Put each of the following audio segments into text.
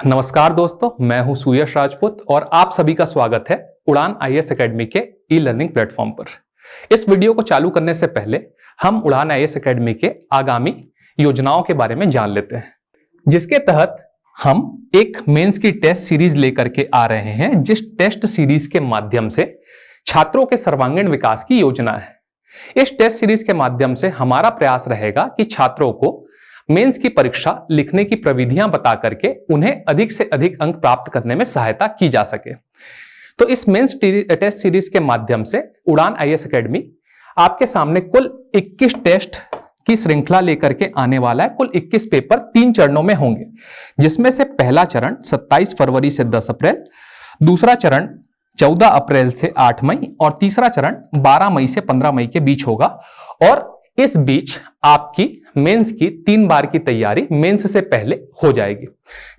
नमस्कार दोस्तों, मैं हूं सुयश राजपूत और आप सभी का स्वागत है उड़ान आईएएस एकेडमी के ई लर्निंग प्लेटफॉर्म पर। इस वीडियो को चालू करने से पहले हम उड़ान आईएएस एकेडमी के आगामी योजनाओं के बारे में जान लेते हैं, जिसके तहत हम एक मेंस की टेस्ट सीरीज लेकर के आ रहे हैं, जिस टेस्ट सीरीज के माध्यम से छात्रों के सर्वांगीण विकास की योजना है। इस टेस्ट सीरीज के माध्यम से हमारा प्रयास रहेगा कि छात्रों को मेंस की परीक्षा लिखने की प्रविधियां बता करके उन्हें अधिक से अधिक अंक प्राप्त करने में सहायता की जा सके। तो इस मेंस टेस्ट सीरीज के माध्यम से उड़ान आईएएस एकेडमी आपके सामने कुल 21 टेस्ट की श्रृंखला लेकर के आने वाला है। कुल 21 पेपर 3 चरणों में होंगे, जिसमें से पहला चरण 27 फरवरी से 10 अप्रैल, दूसरा चरण 14 अप्रैल से 8 मई और तीसरा चरण 12 मई से 15 मई के बीच होगा। और इस बीच आपकी मेंस की 3 बार की तैयारी मेंस से पहले हो जाएगी,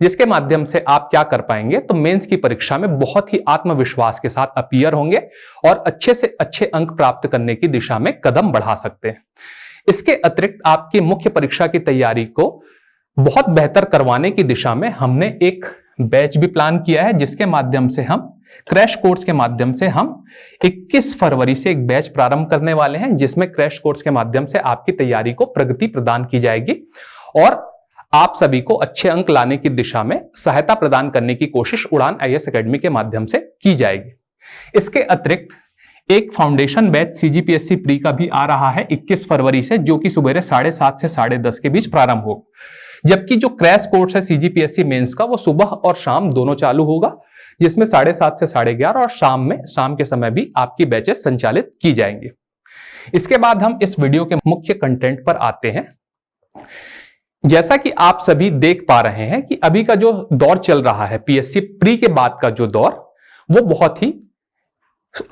जिसके माध्यम से आप क्या कर पाएंगे, तो मेंस की परीक्षा में बहुत ही आत्मविश्वास के साथ अपीयर होंगे और अच्छे से अच्छे अंक प्राप्त करने की दिशा में कदम बढ़ा सकते हैं। इसके अतिरिक्त आपकी मुख्य परीक्षा की तैयारी को बहुत बेहतर करवाने की दिशा में हमने एक बैच भी प्लान किया है, जिसके माध्यम से हम क्रैश कोर्स के माध्यम से हम 21 फरवरी से एक बैच प्रारंभ करने वाले हैं, जिसमें क्रैश कोर्स के माध्यम से आपकी तैयारी को प्रगति प्रदान की जाएगी और आप सभी को अच्छे अंक लाने की दिशा में सहायता प्रदान करने की कोशिश उड़ान आईएएस एकेडमी के माध्यम से की जाएगी। इसके अतिरिक्त एक फाउंडेशन बैच सीजीपीएससी प्री का भी आ रहा है 21 फरवरी से, जो कि सुबह 7:30 से 10:30 के बीच प्रारंभ होगा। जबकि जो क्रैश कोर्स है सीजीपीएससी मेंस का, वो सुबह और शाम दोनों चालू होगा, जिसमें 7:30 से 11:30 और शाम के समय भी आपकी बैचेस संचालित की जाएंगी। इसके बाद हम इस वीडियो के मुख्य कंटेंट पर आते हैं। जैसा कि आप सभी देख पा रहे हैं कि अभी का जो दौर चल रहा है, पीएससी प्री के बाद का जो दौर, वो बहुत ही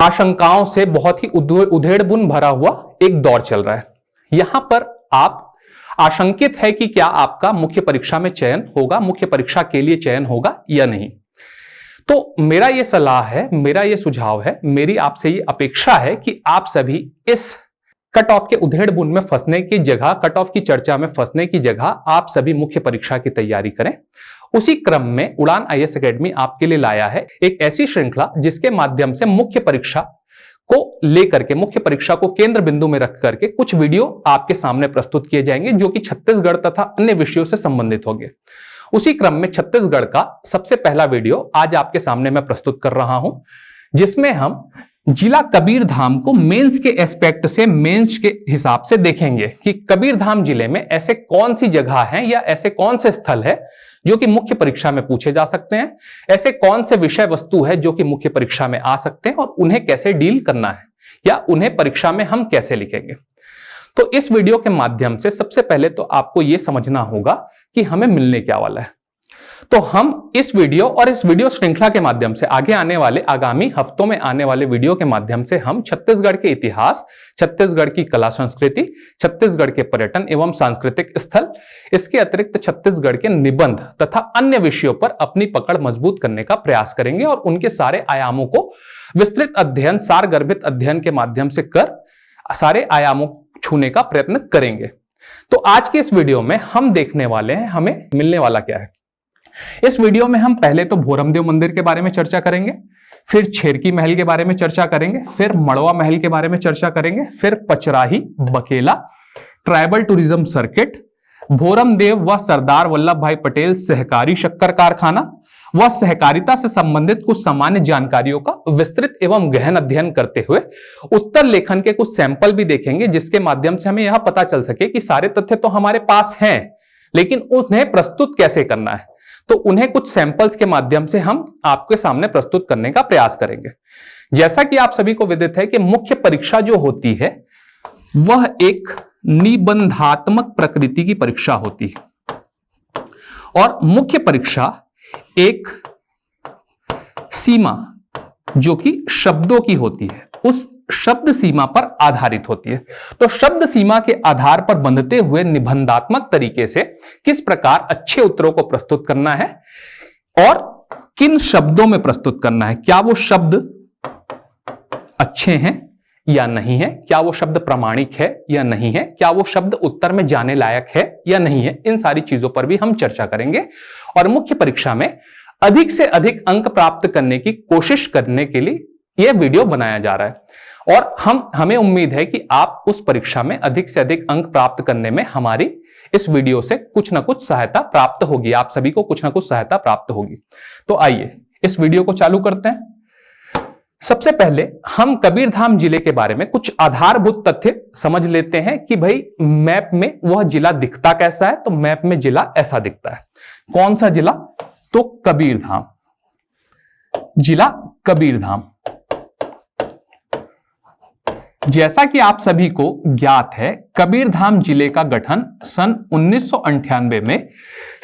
आशंकाओं से बहुत ही उधेड़बुन भरा हुआ एक दौर चल रहा है। यहां पर आप आशंकित है कि क्या आपका मुख्य परीक्षा में चयन होगा, मुख्य परीक्षा के लिए चयन होगा या नहीं। तो मेरा ये सलाह है, मेरा ये सुझाव है, मेरी आपसे ये अपेक्षा है कि आप सभी इस कट ऑफ के उधेड़बुन में फंसने की जगह, कट ऑफ की चर्चा में फंसने की जगह आप सभी मुख्य परीक्षा की तैयारी करें। उसी क्रम में उड़ान आईएएस एकेडमी आपके लिए लाया है एक ऐसी श्रृंखला, जिसके माध्यम से मुख्य परीक्षा को लेकर के, मुख्य परीक्षा को केंद्र बिंदु में रख करके कुछ वीडियो आपके सामने प्रस्तुत किए जाएंगे, जो कि छत्तीसगढ़ तथा अन्य विषयों से संबंधित होंगे। उसी क्रम में छत्तीसगढ़ का सबसे पहला वीडियो आज आपके सामने मैं प्रस्तुत कर रहा हूं, जिसमें हम जिला कबीरधाम को मेंस के एस्पेक्ट से, मेंस के हिसाब से देखेंगे कि कबीरधाम जिले में ऐसे कौन सी जगह हैं या ऐसे कौन से स्थल है जो कि मुख्य परीक्षा में पूछे जा सकते हैं, ऐसे कौन से विषय वस्तु है जो कि मुख्य परीक्षा में आ सकते हैं और उन्हें कैसे डील करना है या उन्हें परीक्षा में हम कैसे लिखेंगे। तो इस वीडियो के माध्यम से सबसे पहले तो आपको यह समझना होगा कि हमें मिलने क्या वाला है। तो हम इस वीडियो और इस वीडियो श्रृंखला के माध्यम से आगे आने वाले, आगामी हफ्तों में आने वाले वीडियो के माध्यम से हम छत्तीसगढ़ के इतिहास, छत्तीसगढ़ की कला संस्कृति, छत्तीसगढ़ के पर्यटन एवं सांस्कृतिक स्थल, इसके अतिरिक्त छत्तीसगढ़ के निबंध तथा अन्य विषयों पर अपनी पकड़ मजबूत करने का प्रयास करेंगे और उनके सारे आयामों को विस्तृत अध्ययन, सारगर्भित अध्ययन के माध्यम से कर सारे आयामों छूने का प्रयत्न करेंगे। तो आज के इस वीडियो में हम देखने वाले हैं हमें मिलने वाला क्या है। इस वीडियो में हम पहले तो भोरमदेव मंदिर के बारे में चर्चा करेंगे, फिर छेरकी महल के बारे में चर्चा करेंगे, फिर मड़वा महल के बारे में चर्चा करेंगे, फिर Pachrahi, Bakela, tribal tourism circuit, Bhoramdeo व सरदार वल्लभ भाई पटेल सहकारी शक्कर कारखाना व सहकारिता से संबंधित कुछ सामान्य जानकारियों का विस्तृत एवं गहन अध्ययन करते हुए उत्तर लेखन के कुछ सैंपल भी देखेंगे, जिसके माध्यम से हमें यह पता चल सके कि सारे तथ्य तो हमारे पास हैं, लेकिन उन्हें प्रस्तुत कैसे करना है। तो उन्हें कुछ सैंपल्स के माध्यम से हम आपके सामने प्रस्तुत करने का प्रयास करेंगे। जैसा कि आप सभी को विदित है कि मुख्य परीक्षा जो होती है वह एक निबंधात्मक प्रकृति की परीक्षा होती है और मुख्य परीक्षा एक सीमा जो कि शब्दों की होती है, उस शब्द सीमा पर आधारित होती है। तो शब्द सीमा के आधार पर बंधते हुए निबंधात्मक तरीके से किस प्रकार अच्छे उत्तरों को प्रस्तुत करना है और किन शब्दों में प्रस्तुत करना है, क्या वो शब्द अच्छे हैं या नहीं है, क्या वो शब्द प्रामाणिक है या नहीं है, क्या वो शब्द उत्तर में जाने लायक है या नहीं है, इन सारी चीजों पर भी हम चर्चा करेंगे। और मुख्य परीक्षा में अधिक से अधिक अंक प्राप्त करने की कोशिश करने के लिए यह वीडियो बनाया जा रहा है और हमें उम्मीद है कि आप उस परीक्षा में अधिक से अधिक अंक प्राप्त करने में हमारी इस वीडियो से कुछ ना कुछ सहायता प्राप्त होगी, आप सभी को कुछ ना कुछ सहायता प्राप्त होगी। तो आइए इस वीडियो को चालू करते हैं। सबसे पहले हम कबीरधाम जिले के बारे में कुछ आधारभूत तथ्य समझ लेते हैं कि भाई मैप में वह जिला दिखता कैसा है। तो मैप में जिला ऐसा दिखता है। कौन सा जिला? तो कबीरधाम, जिला कबीरधाम। जैसा कि आप सभी को ज्ञात है, कबीरधाम जिले का गठन सन 1998 में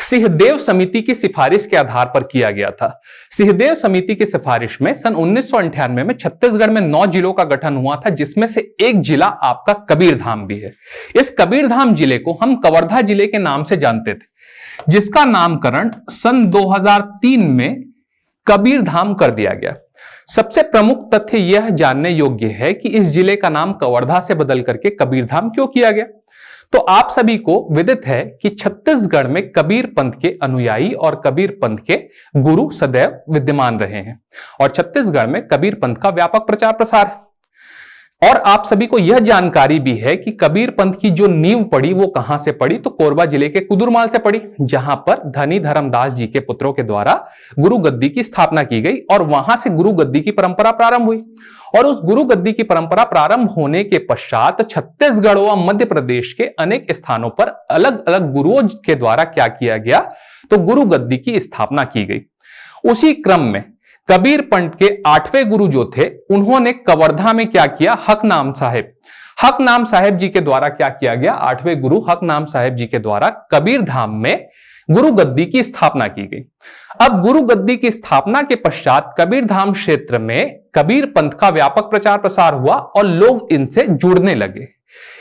सिंहदेव समिति की सिफारिश के आधार पर किया गया था। सिंहदेव समिति की सिफारिश में सन 1998 में छत्तीसगढ़ में 9 जिलों का गठन हुआ था, जिसमें से एक जिला आपका कबीरधाम भी है। इस कबीरधाम जिले को हम कवर्धा जिले के नाम से जानते थे, जिसका नामकरण सन 2003 में कबीरधाम कर दिया गया। सबसे प्रमुख तथ्य यह जानने योग्य है कि इस जिले का नाम कवर्धा से बदल करके कबीरधाम क्यों किया गया। तो आप सभी को विदित है कि छत्तीसगढ़ में कबीर पंथ के अनुयायी और कबीर पंथ के गुरु सदैव विद्यमान रहे हैं और छत्तीसगढ़ में कबीर पंथ का व्यापक प्रचार प्रसार है। और आप सभी को यह जानकारी भी है कि कबीर पंथ की जो नींव पड़ी वो कहां से पड़ी, तो कोरबा जिले के कुदुरमाल से पड़ी, जहां पर धनी धर्मदास जी के पुत्रों के द्वारा गुरु गद्दी की स्थापना की गई और वहां से गुरु गद्दी की परंपरा प्रारंभ हुई। और उस गुरु गद्दी की परंपरा प्रारंभ होने के पश्चात छत्तीसगढ़ व मध्य प्रदेश के अनेक स्थानों पर अलग अलग गुरुओं के द्वारा क्या किया गया, तो गुरु गद्दी की स्थापना की गई। उसी क्रम में कबीर पंथ के 8वें गुरु जो थे, उन्होंने कवर्धा में क्या किया, हकनाम साहेब जी के द्वारा क्या किया गया, 8वें गुरु हकनाम साहेब जी के द्वारा कबीरधाम में गुरु गद्दी की स्थापना की गई। अब गुरु गद्दी की स्थापना के पश्चात कबीरधाम क्षेत्र में कबीर पंथ का व्यापक प्रचार प्रसार हुआ और लोग इनसे जुड़ने लगे।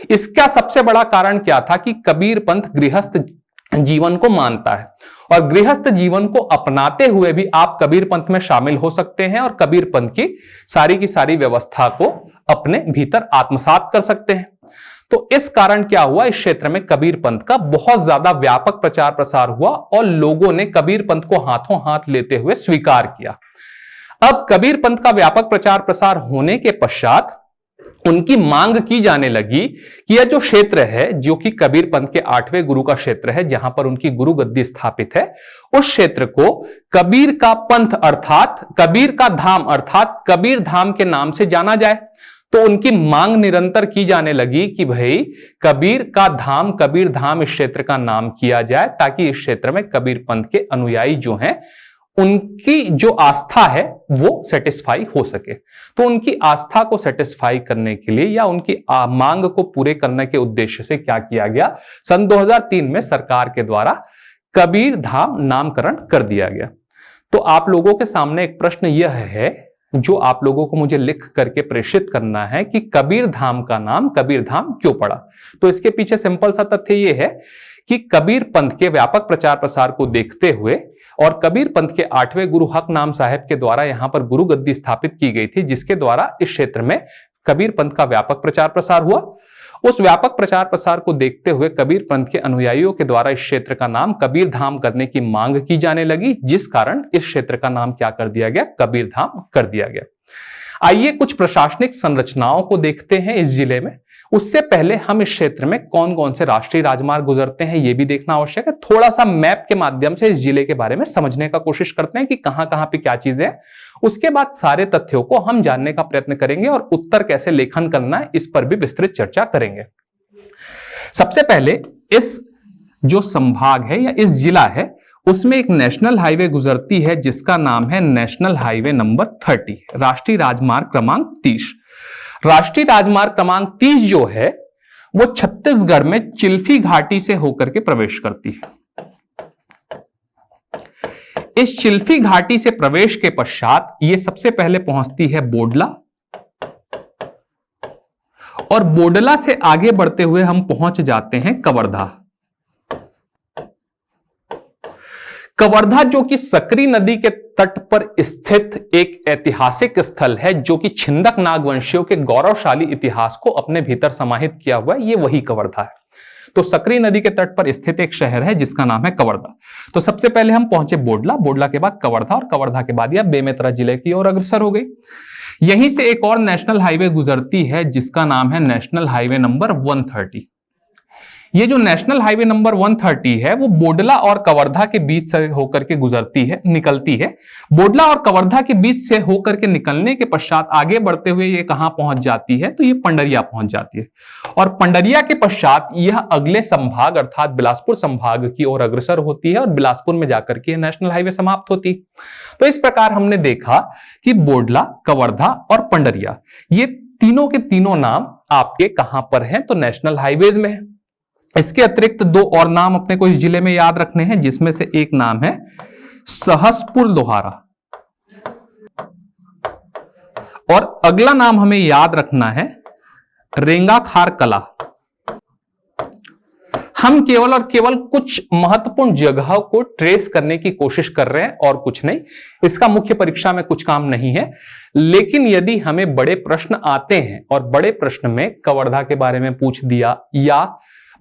इसका सबसे बड़ा कारण क्या था कि कबीर पंथ गृहस्थ जीवन को मानता है और गृहस्थ जीवन को अपनाते हुए भी आप कबीर पंथ में शामिल हो सकते हैं और कबीर पंथ की सारी व्यवस्था को अपने भीतर आत्मसात कर सकते हैं। तो इस कारण क्या हुआ, इस क्षेत्र में कबीर पंथ का बहुत ज्यादा व्यापक प्रचार प्रसार हुआ और लोगों ने कबीर पंथ को हाथों हाथ लेते हुए स्वीकार किया। अब कबीर पंथ का व्यापक प्रचार प्रसार होने के पश्चात उनकी मांग की जाने लगी कि यह जो क्षेत्र है, जो कि कबीर पंथ के 8वें गुरु का क्षेत्र है, जहां पर उनकी गुरु गद्दी स्थापित है, उस क्षेत्र को कबीर का पंथ अर्थात कबीर का धाम अर्थात कबीर धाम के नाम से जाना जाए। तो उनकी मांग निरंतर की जाने लगी कि भाई कबीर का धाम, कबीर धाम इस क्षेत्र का नाम किया जाए, ताकि इस क्षेत्र में कबीर पंथ के अनुयायी जो हैं उनकी जो आस्था है वो सेटिस्फाई हो सके। तो उनकी आस्था को सेटिस्फाई करने के लिए या उनकी मांग को पूरे करने के उद्देश्य से क्या किया गया, सन 2003 में सरकार के द्वारा कबीर धाम नामकरण कर दिया गया। तो आप लोगों के सामने एक प्रश्न यह है जो आप लोगों को मुझे लिख करके प्रेषित करना है कि कबीर धाम का नाम कबीर धाम क्यों पड़ा। तो इसके पीछे सिंपल सा तथ्य यह है कि कबीर पंथ के व्यापक प्रचार प्रसार को देखते हुए और कबीर पंथ के 8वें गुरु हकनाम साहेब के द्वारा यहां पर गुरु गद्दी स्थापित की गई थी, जिसके द्वारा इस क्षेत्र में कबीर पंथ का व्यापक प्रचार प्रसार हुआ। उस व्यापक प्रचार प्रसार को देखते हुए कबीर पंथ के अनुयायियों के द्वारा इस क्षेत्र का नाम कबीर धाम करने की मांग की जाने लगी, जिस कारण इस क्षेत्र का नाम क्या कर दिया गया, कबीर धाम कर दिया गया। आइए कुछ प्रशासनिक संरचनाओं को देखते हैं इस जिले में। उससे पहले हम इस क्षेत्र में कौन कौन से राष्ट्रीय राजमार्ग गुजरते हैं यह भी देखना आवश्यक है। थोड़ा सा मैप के माध्यम से इस जिले के बारे में समझने का कोशिश करते हैं कि कहां कहां पे क्या चीजें हैं। उसके बाद सारे तथ्यों को हम जानने का प्रयत्न करेंगे और उत्तर कैसे लेखन करना है इस पर भी विस्तृत चर्चा करेंगे। सबसे पहले इस जो संभाग है या इस जिला है उसमें एक नेशनल हाईवे गुजरती है जिसका नाम है नेशनल हाईवे नंबर 30, राष्ट्रीय राजमार्ग क्रमांक 30। राष्ट्रीय राजमार्ग क्रमांक 30 जो है वो छत्तीसगढ़ में चिल्फी घाटी से होकर के प्रवेश करती है। इस चिल्फी घाटी से प्रवेश के पश्चात ये सबसे पहले पहुंचती है बोडला और बोडला से आगे बढ़ते हुए हम पहुंच जाते हैं कवर्धा। कवर्धा जो कि सकरी नदी के तट पर स्थित एक ऐतिहासिक स्थल है, जो कि छिंदक नागवंशियों के गौरवशाली इतिहास को अपने भीतर समाहित किया हुआ है, ये वही कवर्धा है। तो सकरी नदी के तट पर स्थित एक शहर है जिसका नाम है कवर्धा। तो सबसे पहले हम पहुंचे बोडला, बोडला के बाद कवर्धा, और कवर्धा के बाद यह बेमेतरा जिले की ओर अग्रसर हो गई। यहीं से एक और नेशनल हाईवे गुजरती है जिसका नाम है नेशनल हाईवे नंबर 130। ये जो नेशनल हाईवे नंबर 130 है वो बोडला और कवर्धा के बीच से होकर के निकलती है। बोडला और कवर्धा के बीच से होकर के निकलने के पश्चात आगे बढ़ते हुए ये कहां पहुंच जाती है, तो ये पंडरिया पहुंच जाती है, और पंडरिया के पश्चात यह अगले संभाग अर्थात बिलासपुर संभाग की ओर अग्रसर होती है, और बिलासपुर में जाकर के नेशनल हाईवे समाप्त होती है। तो इस प्रकार हमने देखा कि बोडला, कवर्धा और पंडरिया, ये तीनों के तीनों नाम आपके कहां पर हैं, तो नेशनल हाईवेज में है। इसके अतिरिक्त दो और नाम अपने को इस जिले में याद रखने हैं, जिसमें से एक नाम है सहसपुर लोहारा, और अगला नाम हमें याद रखना है रेंगाखार कला। हम केवल और केवल कुछ महत्वपूर्ण जगहों को ट्रेस करने की कोशिश कर रहे हैं और कुछ नहीं। इसका मुख्य परीक्षा में कुछ काम नहीं है, लेकिन यदि हमें बड़े प्रश्न आते हैं और बड़े प्रश्न में कवर्धा के बारे में पूछ दिया या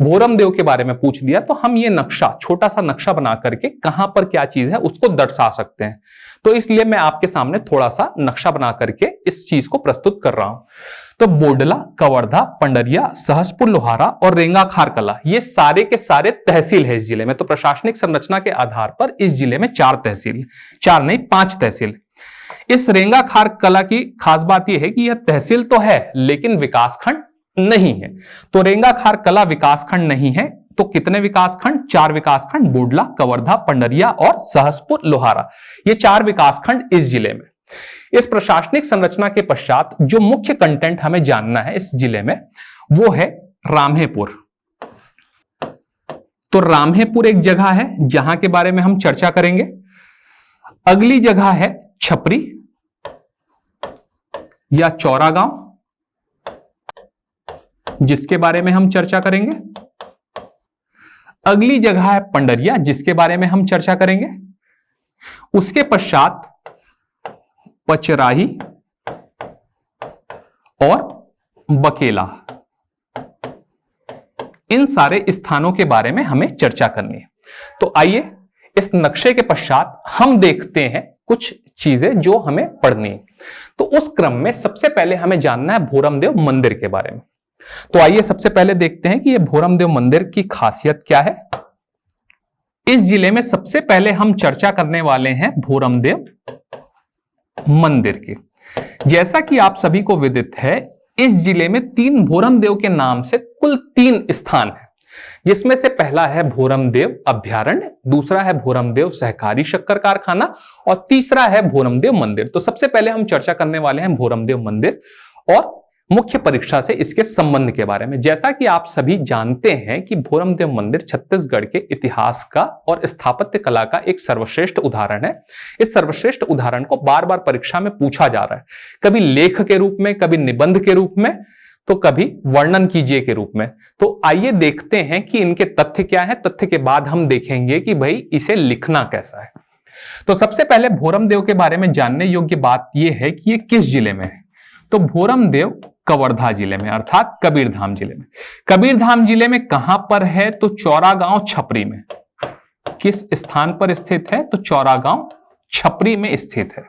भोरमदेव के बारे में पूछ दिया, तो हम ये नक्शा, छोटा सा नक्शा बना करके कहां पर क्या चीज है उसको दर्शा सकते हैं। तो इसलिए मैं आपके सामने थोड़ा सा नक्शा बना करके इस चीज को प्रस्तुत कर रहा हूं। तो बोडला, कवर्धा, पंडरिया, सहसपुर लोहारा और रेंगाखार कला, ये सारे के सारे तहसील है इस जिले में। तो प्रशासनिक संरचना के आधार पर इस जिले में 4 तहसील, 4 नहीं 5 तहसील। इस रेंगाखार कला की खास बात यह है कि यह तहसील तो है लेकिन विकासखंड नहीं है। तो रेंगाखार कला विकासखंड नहीं है, तो कितने विकासखंड? 4 विकासखंड, बोडला, कवर्धा, पंडरिया और सहसपुर लोहारा, ये 4 विकासखंड इस जिले में। इस प्रशासनिक संरचना के पश्चात जो मुख्य कंटेंट हमें जानना है इस जिले में, वो है राम्हेपुर। तो राम्हेपुर एक जगह है जहां के बारे में हम चर्चा करेंगे। अगली जगह है छपरी या चौरागांव, जिसके बारे में हम चर्चा करेंगे। अगली जगह है पंडरिया, जिसके बारे में हम चर्चा करेंगे। उसके पश्चात पचराही और बकेला, इन सारे स्थानों के बारे में हमें चर्चा करनी है। तो आइए इस नक्शे के पश्चात हम देखते हैं कुछ चीजें जो हमें पढ़नी है। तो उस क्रम में सबसे पहले हमें जानना है भोरमदेव मंदिर के बारे में। तो आइए सबसे पहले देखते हैं कि यह भोरमदेव मंदिर की खासियत क्या है। इस जिले में सबसे पहले हम चर्चा करने वाले हैं भोरमदेव मंदिर की। जैसा कि आप सभी को विदित है, इस जिले में 3 भोरमदेव के नाम से कुल 3 स्थान है, जिसमें से पहला है भोरमदेव अभ्यारण्य, दूसरा है भोरमदेव सहकारी शक्कर कारखाना और तीसरा है भोरमदेव मंदिर। तो सबसे पहले हम चर्चा करने वाले हैं भोरमदेव मंदिर और मुख्य परीक्षा से इसके संबंध के बारे में। जैसा कि आप सभी जानते हैं कि भोरमदेव मंदिर छत्तीसगढ़ के इतिहास का और स्थापत्य कला का एक सर्वश्रेष्ठ उदाहरण है। इस सर्वश्रेष्ठ उदाहरण को बार बार परीक्षा में पूछा जा रहा है, कभी लेख के रूप में, कभी निबंध के रूप में, तो कभी वर्णन कीजिए के रूप में। तो आइए देखते हैं कि इनके तथ्य क्या है। तथ्य के बाद हम देखेंगे कि भाई इसे लिखना कैसा है। तो सबसे पहले भोरमदेव के बारे में जानने योग्य बात यह है कि यह किस जिले में है। तो भोरमदेव कवर्धा जिले में अर्थात कबीरधाम जिले में। कबीरधाम जिले में कहां पर है? तो चौरागांव छपरी में। किस स्थान पर स्थित है? तो चौरागांव छपरी में स्थित है।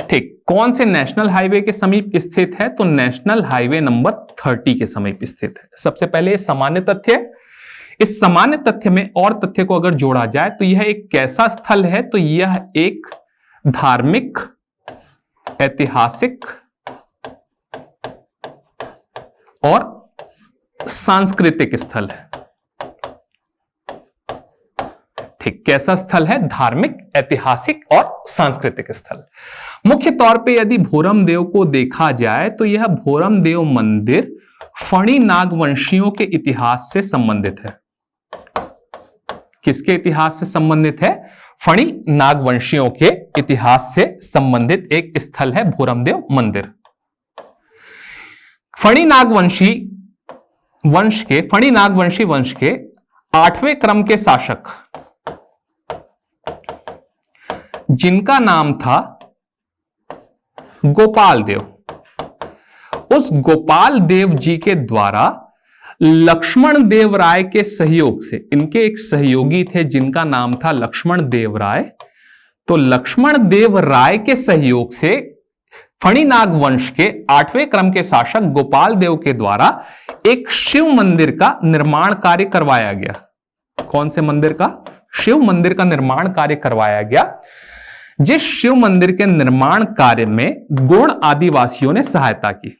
ठीक, कौन से नेशनल हाईवे के समीप स्थित है? तो नेशनल हाईवे नंबर 30 के समीप स्थित है। सबसे पहले सामान्य तथ्य है। इस सामान्य तथ्य में और तथ्य को अगर जोड़ा जाए तो यह एक कैसा स्थल है? तो यह एक धार्मिक, ऐतिहासिक और सांस्कृतिक स्थल है। ठीक, कैसा स्थल है? धार्मिक, ऐतिहासिक और सांस्कृतिक स्थल। मुख्य तौर पे यदि भोरमदेव को देखा जाए तो यह भोरमदेव मंदिर फणी नागवंशियों के इतिहास से संबंधित है। किसके इतिहास से संबंधित है? फणी नागवंशियों के इतिहास से संबंधित एक स्थल है भोरमदेव मंदिर। फणी नागवंशी वंश के 8वें क्रम के शासक जिनका नाम था गोपाल देव। उस गोपाल देव जी के द्वारा लक्ष्मण देव राय के सहयोग से, इनके एक सहयोगी थे जिनका नाम था लक्ष्मण देव राय, तो लक्ष्मण देव राय के सहयोग से फणिनाग वंश के 8वें क्रम के शासक गोपाल देव के द्वारा एक शिव मंदिर का निर्माण कार्य करवाया गया। कौन से मंदिर का? शिव मंदिर का निर्माण कार्य करवाया गया, जिस शिव मंदिर के निर्माण कार्य में गोंड आदिवासियों ने सहायता की।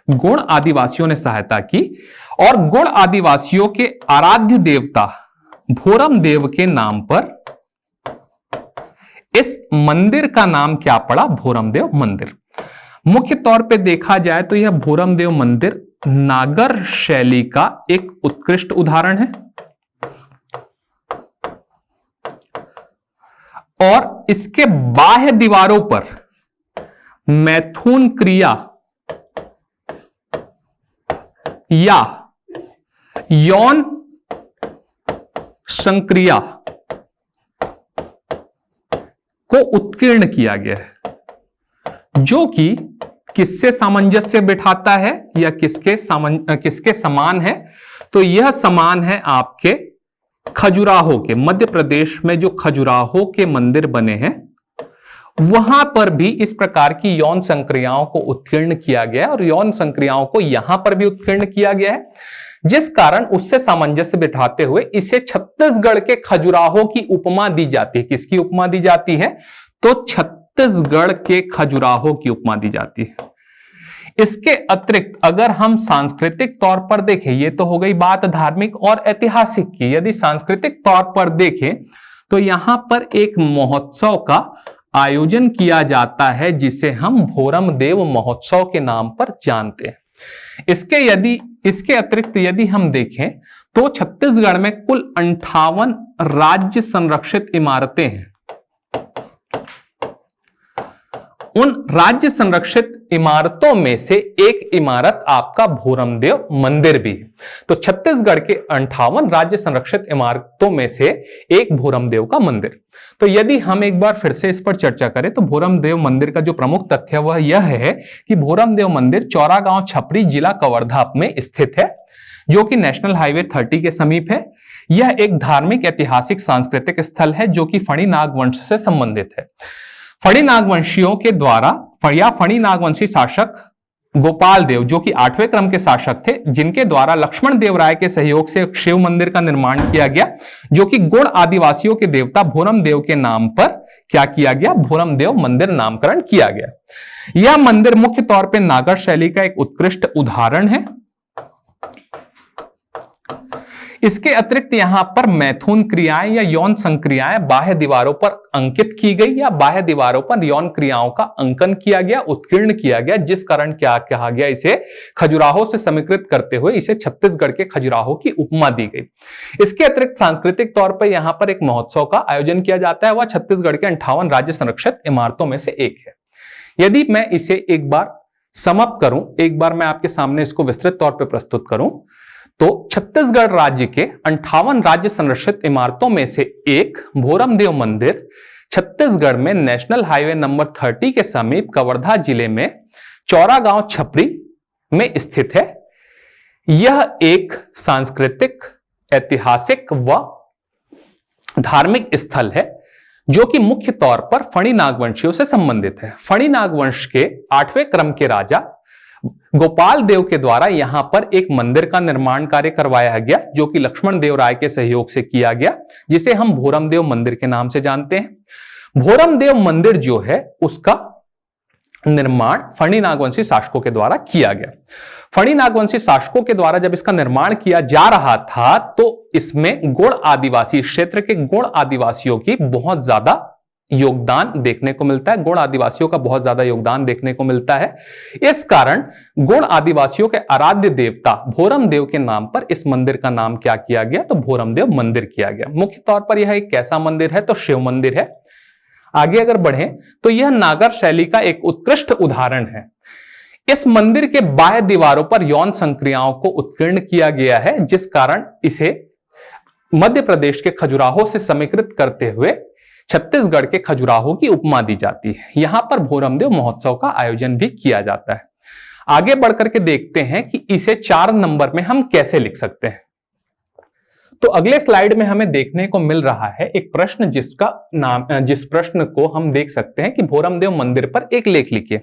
गोंड आदिवासियों ने सहायता की और गोंड आदिवासियों के आराध्य देवता भोरम देव के नाम पर इस मंदिर का नाम क्या पड़ा? भोरम देव मंदिर। मुख्य तौर पे देखा जाए तो यह भोरम देव मंदिर नागर शैली का एक उत्कृष्ट उदाहरण है और इसके बाह्य दीवारों पर मैथुन क्रिया या यौन संक्रिया को उत्कीर्ण किया गया है, जो कि किससे सामंजस्य बिठाता है या किसके समान है? तो यह समान है आपके खजुराहो के। मध्य प्रदेश में जो खजुराहो के मंदिर बने हैं वहां पर भी इस प्रकार की यौन संक्रियाओं को उत्कीर्ण किया गया है और यौन संक्रियाओं को यहां पर भी उत्कीर्ण किया गया है, जिस कारण उससे सामंजस्य बिठाते हुए इसे छत्तीसगढ़ के खजुराहो की उपमा दी जाती है। किसकी उपमा दी जाती है? तो छत्तीसगढ़ के खजुराहो की उपमा दी जाती है। इसके अतिरिक्त अगर हम सांस्कृतिक तौर पर देखें, ये तो हो गई बात धार्मिक और ऐतिहासिक की। यदि सांस्कृतिक तौर पर देखें तो यहां पर एक महोत्सव का आयोजन किया जाता है जिसे हम भोरम देव महोत्सव के नाम पर जानते हैं। इसके अतिरिक्त यदि हम देखें तो छत्तीसगढ़ में कुल 58 राज्य संरक्षित इमारतें हैं। उन राज्य संरक्षित इमारतों में से एक इमारत आपका भोरम देव मंदिर भी है। तो छत्तीसगढ़ के 58 राज्य संरक्षित इमारतों में से एक भोरम देव का मंदिर। तो यदि हम एक बार फिर से इस पर चर्चा करें तो भोरम देव मंदिर का जो प्रमुख तथ्य वह यह है कि भोरम देव मंदिर चौरागांव छपरी जिला कवर्धा में स्थित है, जो कि नेशनल हाईवे 30 के समीप है। यह एक धार्मिक, ऐतिहासिक, सांस्कृतिक स्थल है जो कि फणी नाग वंश से संबंधित है। फणी नागवंशियों के द्वारा या फणी नागवंशी शासक गोपाल देव, जो कि 8वें क्रम के शासक थे, जिनके द्वारा लक्ष्मण देव राय के सहयोग से एक शिव मंदिर का निर्माण किया गया, जो कि गोंड आदिवासियों के देवता भोरम देव के नाम पर क्या किया गया? भोरम देव मंदिर नामकरण किया गया। यह मंदिर मुख्य तौर पर नागर शैली का एक उत्कृष्ट उदाहरण है। इसके अतिरिक्त यहां पर मैथुन क्रियाएं या यौन संक्रियाएं बाह्य दीवारों पर अंकित की गई या बाह्य दीवारों पर यौन क्रियाओं का अंकन किया गया, उत्कीर्ण किया गया, जिस कारण क्या कहा गया? इसे खजुराहो से समीकृत करते हुए इसे छत्तीसगढ़ के खजुराहो की उपमा दी गई। इसके अतिरिक्त सांस्कृतिक तौर पर यहां पर एक महोत्सव का आयोजन किया जाता है, वह छत्तीसगढ़ के 58 राज्य संरक्षित इमारतों में से एक है। यदि मैं इसे एक बार समअप करूं, एक बार मैं आपके सामने इसको विस्तृत तौर पर प्रस्तुत करूं, तो छत्तीसगढ़ राज्य के 58 राज्य संरक्षित इमारतों में से एक भोरम देव मंदिर छत्तीसगढ़ में नेशनल हाईवे नंबर 30 के समीप कवर्धा जिले में चौरागांव छपरी में स्थित है। यह एक सांस्कृतिक, ऐतिहासिक व धार्मिक स्थल है जो कि मुख्य तौर पर फणी नागवंशियों से संबंधित है। फणी नागवंश के 8वें क्रम के राजा गोपाल देव के द्वारा यहां पर एक मंदिर का निर्माण कार्य करवाया गया, जो कि लक्ष्मण देव राय के सहयोग से किया गया, जिसे हम भोरम देव मंदिर के नाम से जानते हैं। भोरम देव मंदिर जो है उसका निर्माण फणी नागवंशी शासकों के द्वारा किया गया। फणी नागवंशी शासकों के द्वारा जब इसका निर्माण किया जा रहा था तो इसमें गोंड आदिवासी, क्षेत्र के गोंड आदिवासियों की बहुत ज्यादा योगदान देखने को मिलता है। गोंड आदिवासियों का बहुत ज्यादा योगदान देखने को मिलता है। इस कारण गोंड आदिवासियों के आराध्य देवता भोरम देव के नाम पर इस मंदिर का नाम क्या किया गया? तो भोरम देव मंदिर किया गया। मुख्य तौर पर यह एक कैसा मंदिर है? तो शिव मंदिर है। आगे अगर बढ़ें तो यह नागर शैली का एक उत्कृष्ट उदाहरण है। इस मंदिर के बाह्य दीवारों पर यौन संक्रियाओं को उत्कीर्ण किया गया है, जिस कारण इसे मध्य प्रदेश के खजुराहो से समीकृत करते हुए छत्तीसगढ़ के खजुराहो की उपमा दी जाती है। यहां पर भोरमदेव महोत्सव का आयोजन भी किया जाता है। आगे बढ़कर के देखते हैं कि इसे 4 नंबर में हम कैसे लिख सकते हैं। तो अगले स्लाइड में हमें देखने को मिल रहा है एक प्रश्न जिस प्रश्न को हम देख सकते हैं कि भोरमदेव मंदिर पर एक लेख लिखिए।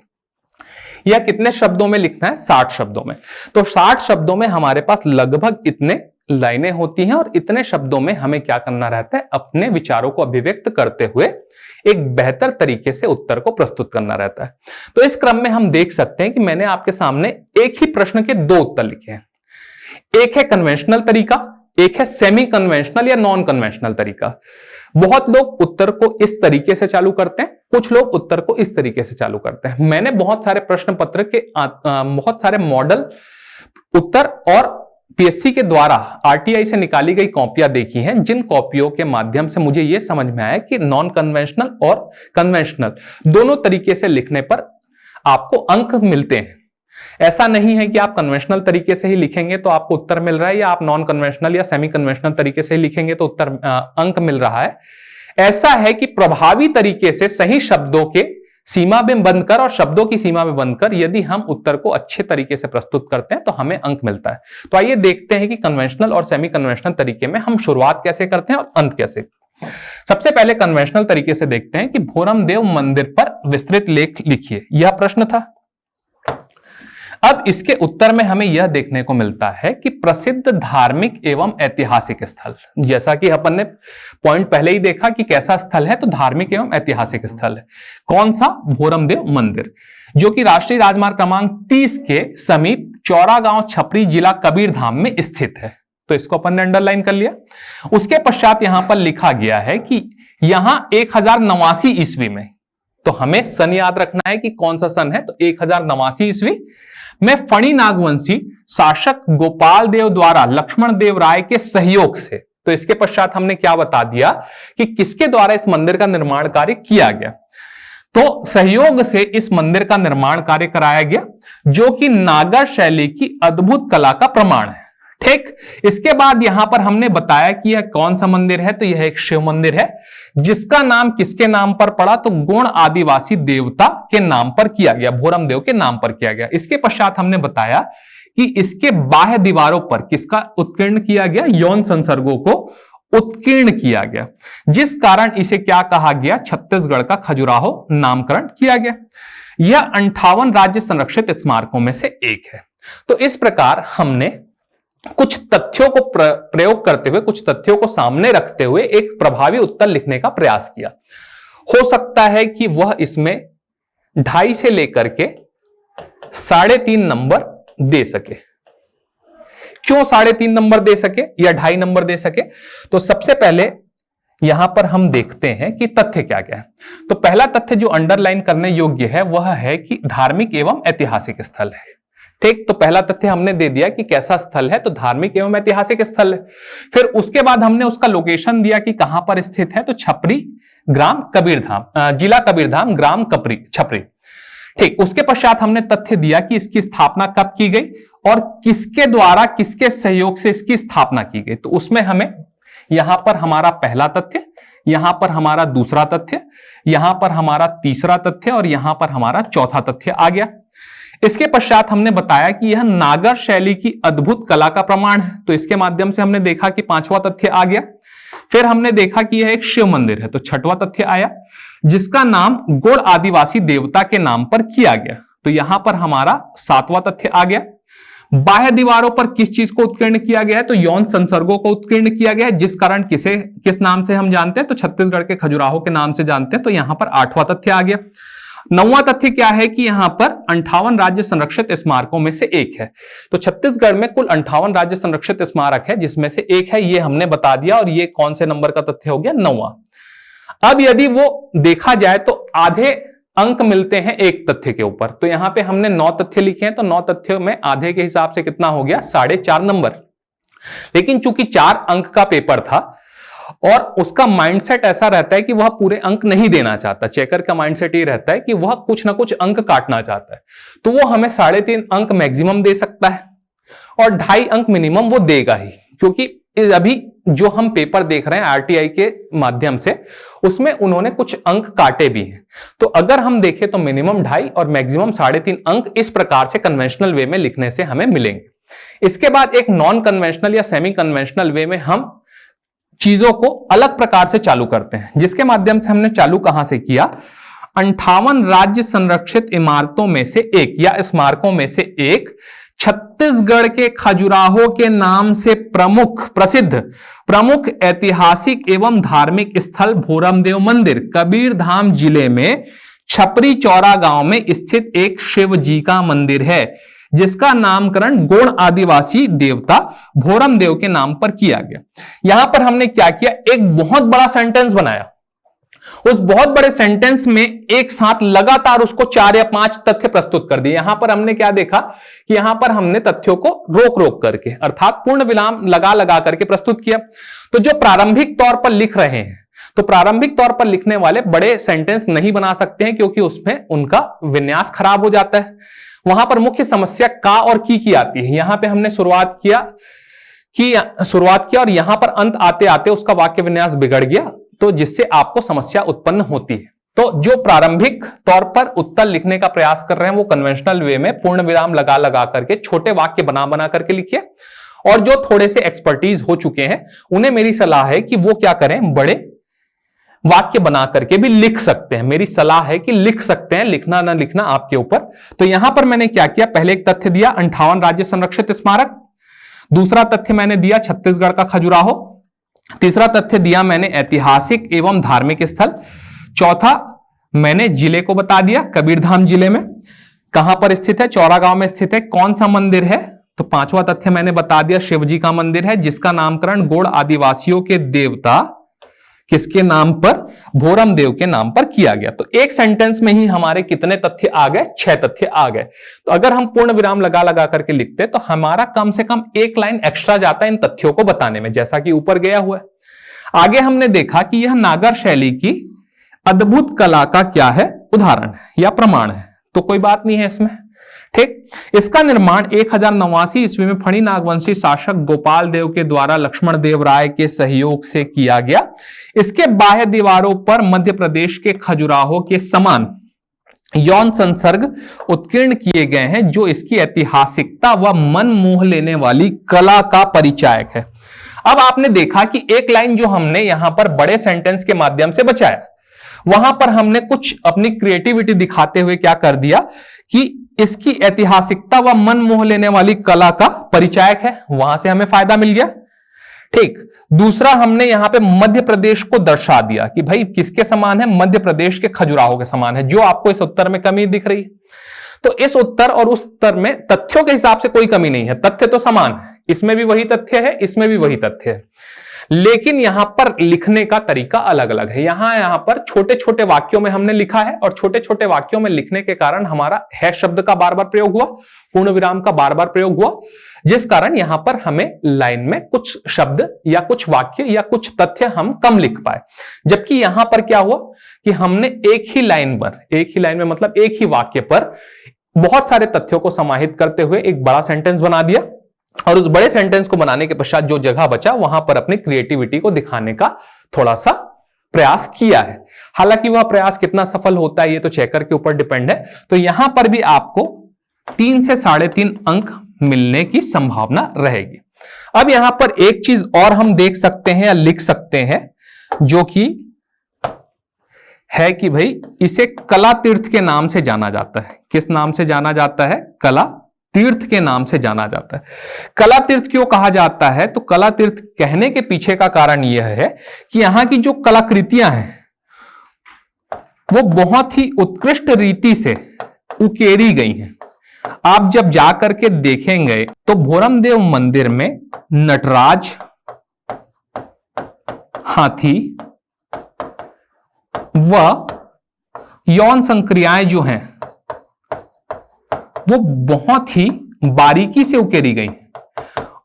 यह कितने शब्दों में लिखना है? 60 शब्दों में। तो 60 शब्दों में हमारे पास लगभग इतने लाइनें होती हैं और इतने शब्दों में हमें क्या करना रहता है? अपने विचारों को अभिव्यक्त करते हुए एक बेहतर तरीके से उत्तर को प्रस्तुत करना रहता है। तो इस क्रम में हम देख सकते हैं कि मैंने आपके सामने एक ही प्रश्न के 2 उत्तर लिखे हैं। एक है कन्वेंशनल तरीका, एक है सेमी कन्वेंशनल या नॉन कन्वेंशनल तरीका। बहुत लोग उत्तर को इस तरीके से चालू करते हैं, कुछ लोग उत्तर को इस तरीके से चालू करते हैं। मैंने बहुत सारे प्रश्न पत्र के बहुत सारे मॉडल उत्तर और पीएससी के द्वारा आरटीआई से निकाली गई कॉपियां देखी हैं, जिन कॉपियों के माध्यम से मुझे यह समझ में आया कि नॉन कन्वेंशनल और कन्वेंशनल दोनों तरीके से लिखने पर आपको अंक मिलते हैं। ऐसा नहीं है कि आप कन्वेंशनल तरीके से ही लिखेंगे तो आपको उत्तर मिल रहा है, या आप नॉन कन्वेंशनल या सेमी कन्वेंशनल तरीके से लिखेंगे तो उत्तर अंक मिल रहा है। ऐसा है कि प्रभावी तरीके से सही शब्दों के सीमा में बंधकर और शब्दों की सीमा में बंधकर यदि हम उत्तर को अच्छे तरीके से प्रस्तुत करते हैं तो हमें अंक मिलता है। तो आइए देखते हैं कि कन्वेंशनल और सेमी कन्वेंशनल तरीके में हम शुरुआत कैसे करते हैं और अंत कैसे। सबसे पहले कन्वेंशनल तरीके से देखते हैं कि भोरमदेव मंदिर पर विस्तृत लेख लिखिए। यह प्रश्न था। अब इसके उत्तर में हमें यह देखने को मिलता है कि प्रसिद्ध धार्मिक एवं ऐतिहासिक स्थल, जैसा कि अपन ने पॉइंट पहले ही देखा कि कैसा स्थल है, तो धार्मिक एवं ऐतिहासिक स्थल है। कौन सा? भोरमदेव मंदिर, जो कि राष्ट्रीय राजमार्ग क्रमांक 30 के समीप चौरागांव छपरी जिला कबीरधाम में स्थित है। तो इसको अपन ने अंडरलाइन कर लिया। उसके पश्चात यहां पर लिखा गया है कि यहां 1089 ईस्वी में, तो हमें सन याद रखना है कि कौन सा सन है, तो 1089 ईस्वी में फणी नागवंशी शासक गोपाल देव द्वारा लक्ष्मण देव राय के सहयोग से, तो इसके पश्चात हमने क्या बता दिया कि किसके द्वारा इस मंदिर का निर्माण कार्य किया गया। तो सहयोग से इस मंदिर का निर्माण कार्य कराया गया, जो कि नागर शैली की अद्भुत कला का प्रमाण है। ठीक, इसके बाद यहां पर हमने बताया कि यह कौन सा मंदिर है, तो यह एक शिव मंदिर है, जिसका नाम किसके नाम पर पड़ा, तो गौड़ आदिवासी देवता के नाम पर किया गया, भोरमदेव के नाम पर किया गया। इसके पश्चात हमने बताया कि इसके बाह्य दीवारों पर किसका उत्कीर्ण किया गया, यौन संसर्गों को उत्कीर्ण किया गया, जिस कारण इसे क्या कहा गया, छत्तीसगढ़ का खजुराहो नामकरण किया गया। यह 58 राज्य संरक्षित स्मारकों में से एक है। तो इस प्रकार हमने कुछ तथ्यों को प्रयोग करते हुए, कुछ तथ्यों को सामने रखते हुए एक प्रभावी उत्तर लिखने का प्रयास किया। हो सकता है कि वह इसमें 2.5 से लेकर के 3.5 नंबर दे सके। क्यों 3.5 नंबर दे सके या 2.5 नंबर दे सके? तो सबसे पहले यहां पर हम देखते हैं कि तथ्य क्या क्या है। तो पहला तथ्य जो अंडरलाइन करने योग्य है वह है कि धार्मिक एवं ऐतिहासिक स्थल है। ठीक, तो पहला तथ्य हमने दे दिया कि कैसा स्थल है, तो धार्मिक एवं ऐतिहासिक स्थल है। फिर उसके बाद हमने उसका लोकेशन दिया कि कहां पर स्थित है, तो छपरी ग्राम कबीरधाम, जिला कबीरधाम, ग्राम छपरी। ठीक, उसके पश्चात हमने तथ्य दिया कि इसकी स्थापना कब की गई और किसके द्वारा, किसके सहयोग से इसकी स्थापना की गई। तो उसमें हमें यहां पर हमारा पहला तथ्य, यहां पर हमारा दूसरा तथ्य, यहां पर हमारा तीसरा तथ्य और यहां पर हमारा चौथा तथ्य आ गया। इसके पश्चात हमने बताया कि यह नागर शैली की अद्भुत कला का प्रमाण है, तो इसके माध्यम से हमने देखा कि 5वां तथ्य आ गया। फिर हमने देखा कि यह एक शिव मंदिर है, तो 6वां तथ्य आया, जिसका नाम गौड़ आदिवासी देवता के नाम पर किया गया, तो यहां पर हमारा 7वां तथ्य आ गया। बाह्य दीवारों पर किस चीज को उत्कीर्ण किया गया है, तो यौन संसर्गों को उत्कीर्ण किया गया है, जिस कारण किस नाम से हम जानते हैं, तो छत्तीसगढ़ के खजुराहो के नाम से जानते हैं, तो यहां पर 8वां तथ्य आ गया। 9वां तथ्य क्या है कि यहां पर 58 राज्य संरक्षित स्मारकों में से एक है, तो छत्तीसगढ़ में कुल 58 राज्य संरक्षित स्मारक है, जिसमें से एक है, ये हमने बता दिया, और ये कौन से नंबर का तथ्य हो गया, 9वां। अब यदि वो देखा जाए तो आधे अंक मिलते हैं एक तथ्य के ऊपर, तो यहां पे हमने 9 तथ्य लिखे हैं, तो 9 तथ्यों में आधे के हिसाब से कितना हो गया, 4.5 नंबर। लेकिन चूंकि 4 अंक का पेपर था और उसका माइंडसेट ऐसा रहता है कि वह पूरे अंक नहीं देना चाहता, चेकर का माइंडसेट ये रहता है कि वह कुछ ना कुछ अंक काटना चाहता है, तो वो हमें 3.5 अंक मैक्सिमम दे सकता है और 2.5 अंक मिनिमम वो देगा ही, क्योंकि अभी जो हम पेपर देख रहे हैं आरटीआई के माध्यम से, उसमें उन्होंने कुछ अंक काटे भी हैं। तो अगर हम देखें तो मिनिमम 2.5 और मैक्सिमम 3.5 अंक इस प्रकार से कन्वेंशनल वे में लिखने से हमें मिलेंगे। इसके बाद एक नॉन कन्वेंशनल या सेमी कन्वेंशनल वे में हम चीजों को अलग प्रकार से चालू करते हैं, जिसके माध्यम से हमने चालू कहां से किया, 58 राज्य संरक्षित इमारतों में से एक या स्मारकों में से एक छत्तीसगढ़ के खजुराहो के नाम से प्रसिद्ध प्रमुख ऐतिहासिक एवं धार्मिक स्थल भोरमदेव मंदिर कबीरधाम जिले में छपरी चौरा गांव में स्थित एक शिव जी का मंदिर है, जिसका नामकरण गोंड आदिवासी देवता भोरमदेव के नाम पर किया गया। यहां पर हमने क्या किया, एक बहुत बड़ा सेंटेंस बनाया। उस बहुत बड़े सेंटेंस में एक साथ लगातार उसको 4 या 5 तथ्य प्रस्तुत कर दिए। यहां पर हमने क्या देखा कि यहां पर हमने तथ्यों को रोक रोक करके अर्थात पूर्ण विराम लगा लगा करके प्रस्तुत किया। तो जो प्रारंभिक तौर पर लिख रहे हैं, तो प्रारंभिक तौर पर लिखने वाले बड़े सेंटेंस नहीं बना सकते हैं, क्योंकि उसमें उनका विन्यास खराब हो जाता है। वहां पर मुख्य समस्या का और की आती है। यहां पे हमने शुरुआत किया और यहां पर अंत आते आते उसका वाक्य विन्यास बिगड़ गया, तो जिससे आपको समस्या उत्पन्न होती है। तो जो प्रारंभिक तौर पर उत्तर लिखने का प्रयास कर रहे हैं वो कन्वेंशनल वे में पूर्ण विराम लगा लगा करके छोटे वाक्य बना बना करके लिखिए, और जो थोड़े से एक्सपर्टीज हो चुके हैं उन्हें मेरी सलाह है कि वो क्या करें, बड़े वाक्य बना करके भी लिख सकते हैं। मेरी सलाह है कि लिख सकते हैं, लिखना ना लिखना आपके ऊपर। तो यहां पर मैंने क्या किया, पहले एक तथ्य दिया 58 राज्य संरक्षित स्मारक, दूसरा तथ्य मैंने दिया छत्तीसगढ़ का खजुराहो, तीसरा तथ्य दिया मैंने ऐतिहासिक एवं धार्मिक स्थल, चौथा मैंने जिले को बता दिया कबीरधाम जिले में कहां पर स्थित है, चौरा गांव में स्थित है, कौन सा मंदिर है, तो पांचवा तथ्य मैंने बता दिया शिवजी का मंदिर है, जिसका नामकरण गोंड आदिवासियों के देवता किसके नाम पर, भोरमदेव के नाम पर किया गया। तो एक सेंटेंस में ही हमारे कितने तथ्य आ गए, 6 तथ्य आ गए। तो अगर हम पूर्ण विराम लगा लगा करके लिखते तो हमारा कम से कम एक लाइन एक्स्ट्रा जाता है इन तथ्यों को बताने में, जैसा कि ऊपर गया हुआ है। आगे हमने देखा कि यह नागर शैली की अद्भुत कला का क्या है, उदाहरण है या प्रमाण है, तो कोई बात नहीं है इसमें, ठीक। इसका निर्माण 1089 ईस्वी में फणी नागवंशी शासक गोपाल देव के द्वारा लक्ष्मण देव राय के सहयोग से किया गया। इसके बाह्य दीवारों पर मध्य प्रदेश के खजुराहो के समान यौन संसर्ग उत्कीर्ण किए गए हैं, जो इसकी ऐतिहासिकता व मन मोह लेने वाली कला का परिचायक है। अब आपने देखा कि एक लाइन जो हमने यहां पर बड़े सेंटेंस के माध्यम से बचाया, वहां पर हमने कुछ अपनी क्रिएटिविटी दिखाते हुए क्या कर दिया कि इसकी ऐतिहासिकता व मन मोह लेने वाली कला का परिचायक है, वहां से हमें फायदा मिल गया, ठीक। दूसरा हमने यहां पे मध्य प्रदेश को दर्शा दिया कि भाई किसके समान है, मध्य प्रदेश के खजुराहो के समान है, जो आपको इस उत्तर में कमी दिख रही है। तो इस उत्तर और उस उत्तर में तथ्यों के हिसाब से कोई कमी नहीं है, तथ्य तो समान है, इसमें भी वही तथ्य है, इसमें भी वही तथ्य है, लेकिन यहां पर लिखने का तरीका अलग अलग है। यहां पर छोटे छोटे वाक्यों में हमने लिखा है, और छोटे छोटे वाक्यों में लिखने के कारण हमारा है शब्द का बार बार प्रयोग हुआ, पूर्ण विराम का बार बार प्रयोग हुआ, जिस कारण यहां पर हमें लाइन में कुछ शब्द या कुछ वाक्य या कुछ तथ्य हम कम लिख पाए। जबकि यहां पर क्या हुआ कि हमने एक ही लाइन में मतलब एक ही वाक्य पर बहुत सारे तथ्यों को समाहित करते हुए एक बड़ा सेंटेंस बना दिया, और उस बड़े सेंटेंस को बनाने के पश्चात जो जगह बचा वहां पर अपनी क्रिएटिविटी को दिखाने का थोड़ा सा प्रयास किया है। हालांकि वह प्रयास कितना सफल होता है ये तो चेकर के ऊपर डिपेंड है। तो यहां पर भी आपको 3 से 3.5 अंक मिलने की संभावना रहेगी। अब यहां पर एक चीज और हम देख सकते हैं या लिख सकते हैं, जो कि है कि भाई इसे कला तीर्थ के नाम से जाना जाता है। किस नाम से जाना जाता है, कला तीर्थ के नाम से जाना जाता है। कला तीर्थ क्यों कहा जाता है, तो कला तीर्थ कहने के पीछे का कारण यह है कि यहां की जो कलाकृतियां हैं वो बहुत ही उत्कृष्ट रीति से उकेरी गई हैं। आप जब जाकर के देखेंगे तो भोरमदेव मंदिर में नटराज, हाथी व यौन संक्रियाएं जो हैं वो बहुत ही बारीकी से उकेरी गई,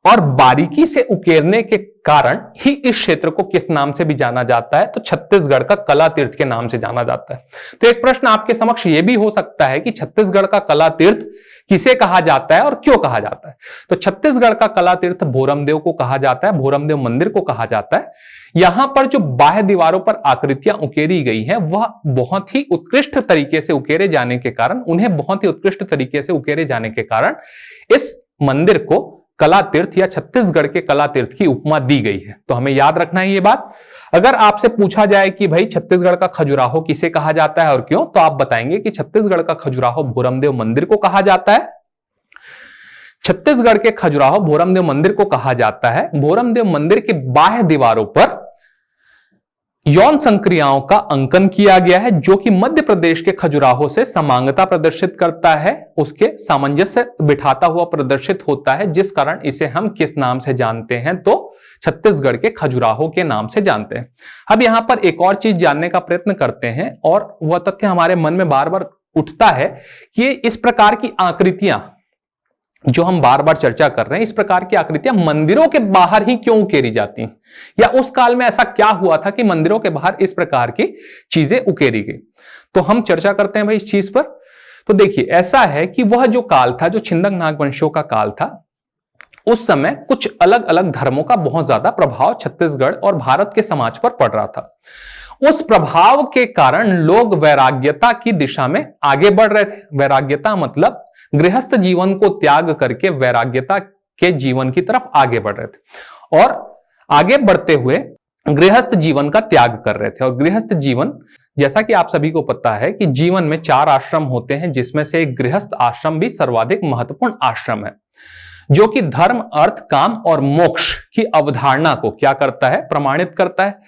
और बारीकी से उकेरने के कारण ही इस क्षेत्र को किस नाम से भी जाना जाता है? तो छत्तीसगढ़ का कला तीर्थ के नाम से जाना जाता है। तो एक प्रश्न आपके समक्ष यह भी हो सकता है कि छत्तीसगढ़ का कला तीर्थ किसे कहा जाता है और क्यों कहा जाता है? तो छत्तीसगढ़ का कला तीर्थ भोरमदेव को कहा जाता है, भोरमदेव मंदिर को कहा जाता है। यहां पर जो बाह्य दीवारों पर आकृतियां उकेरी गई हैं वह बहुत ही उत्कृष्ट तरीके से उकेरे जाने के कारण, उन्हें बहुत ही उत्कृष्ट तरीके से उकेरे जाने के कारण इस मंदिर को कला तीर्थ या छत्तीसगढ़ के कला तीर्थ की उपमा दी गई है। तो हमें याद रखना है ये बात। अगर आपसे पूछा जाए कि भाई छत्तीसगढ़ का खजुराहो किसे कहा जाता है और क्यों, तो आप बताएंगे कि छत्तीसगढ़ का खजुराहो भोरमदेव मंदिर को कहा जाता है। छत्तीसगढ़ के खजुराहो भोरमदेव मंदिर को कहा जाता है। भोरमदेव मंदिर के बाह्य दीवारों पर यौन संक्रियाओं का अंकन किया गया है, जो कि मध्य प्रदेश के खजुराहो से समांगता प्रदर्शित करता है, उसके सामंजस्य बिठाता हुआ प्रदर्शित होता है, जिस कारण इसे हम किस नाम से जानते हैं? तो छत्तीसगढ़ के खजुराहो के नाम से जानते हैं। अब यहां पर एक और चीज जानने का प्रयत्न करते हैं और वह तथ्य हमारे मन में बार बार उठता है कि इस प्रकार की आकृतियां जो हम बार बार चर्चा कर रहे हैं, इस प्रकार की आकृतियां मंदिरों के बाहर ही क्यों उकेरी जाती हैं, या उस काल में ऐसा क्या हुआ था कि मंदिरों के बाहर इस प्रकार की चीजें उकेरी गई? तो हम चर्चा करते हैं भाई इस चीज पर। तो देखिए, ऐसा है कि वह जो काल था, जो छिंदक नागवंशियों का काल था, उस समय कुछ अलग अलग धर्मों का बहुत ज्यादा प्रभाव छत्तीसगढ़ और भारत के समाज पर पड़ रहा था। उस प्रभाव के कारण लोग वैराग्यता की दिशा में आगे बढ़ रहे थे। वैराग्यता मतलब गृहस्थ जीवन को त्याग करके वैराग्यता के जीवन की तरफ आगे बढ़ रहे थे, और आगे बढ़ते हुए गृहस्थ जीवन का त्याग कर रहे थे। और गृहस्थ जीवन, जैसा कि आप सभी को पता है कि जीवन में 4 आश्रम होते हैं, जिसमें से एक गृहस्थ आश्रम भी सर्वाधिक महत्वपूर्ण आश्रम है, जो कि धर्म, अर्थ, काम और मोक्ष की अवधारणा को क्या करता है? प्रमाणित करता है।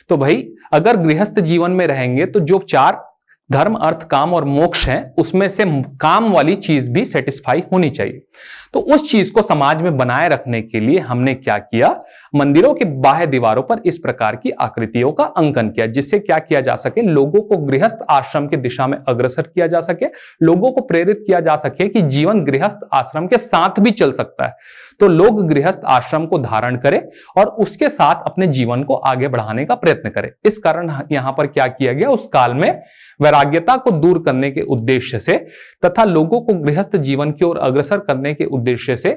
तो भाई अगर गृहस्थ जीवन में रहेंगे तो जो 4 धर्म, अर्थ, काम और मोक्ष हैं, उसमें से काम वाली चीज भी सेटिस्फाई होनी चाहिए। तो उस चीज को समाज में बनाए रखने के लिए हमने क्या किया? मंदिरों के बाह्य दीवारों पर इस प्रकार की आकृतियों का अंकन किया, जिससे क्या किया जा सके? लोगों को गृहस्थ आश्रम की दिशा में अग्रसर किया जा सके, लोगों को प्रेरित किया जा सके कि जीवन गृहस्थ आश्रम के साथ भी चल सकता है। तो लोग गृहस्थ आश्रम को धारण करें और उसके साथ अपने जीवन को आगे बढ़ाने का प्रयत्न करें। इस कारण यहां पर क्या किया गया? उस काल में वैराग्यता को दूर करने के उद्देश्य से तथा लोगों को गृहस्थ जीवन की ओर अग्रसर करने के उद्देश्य से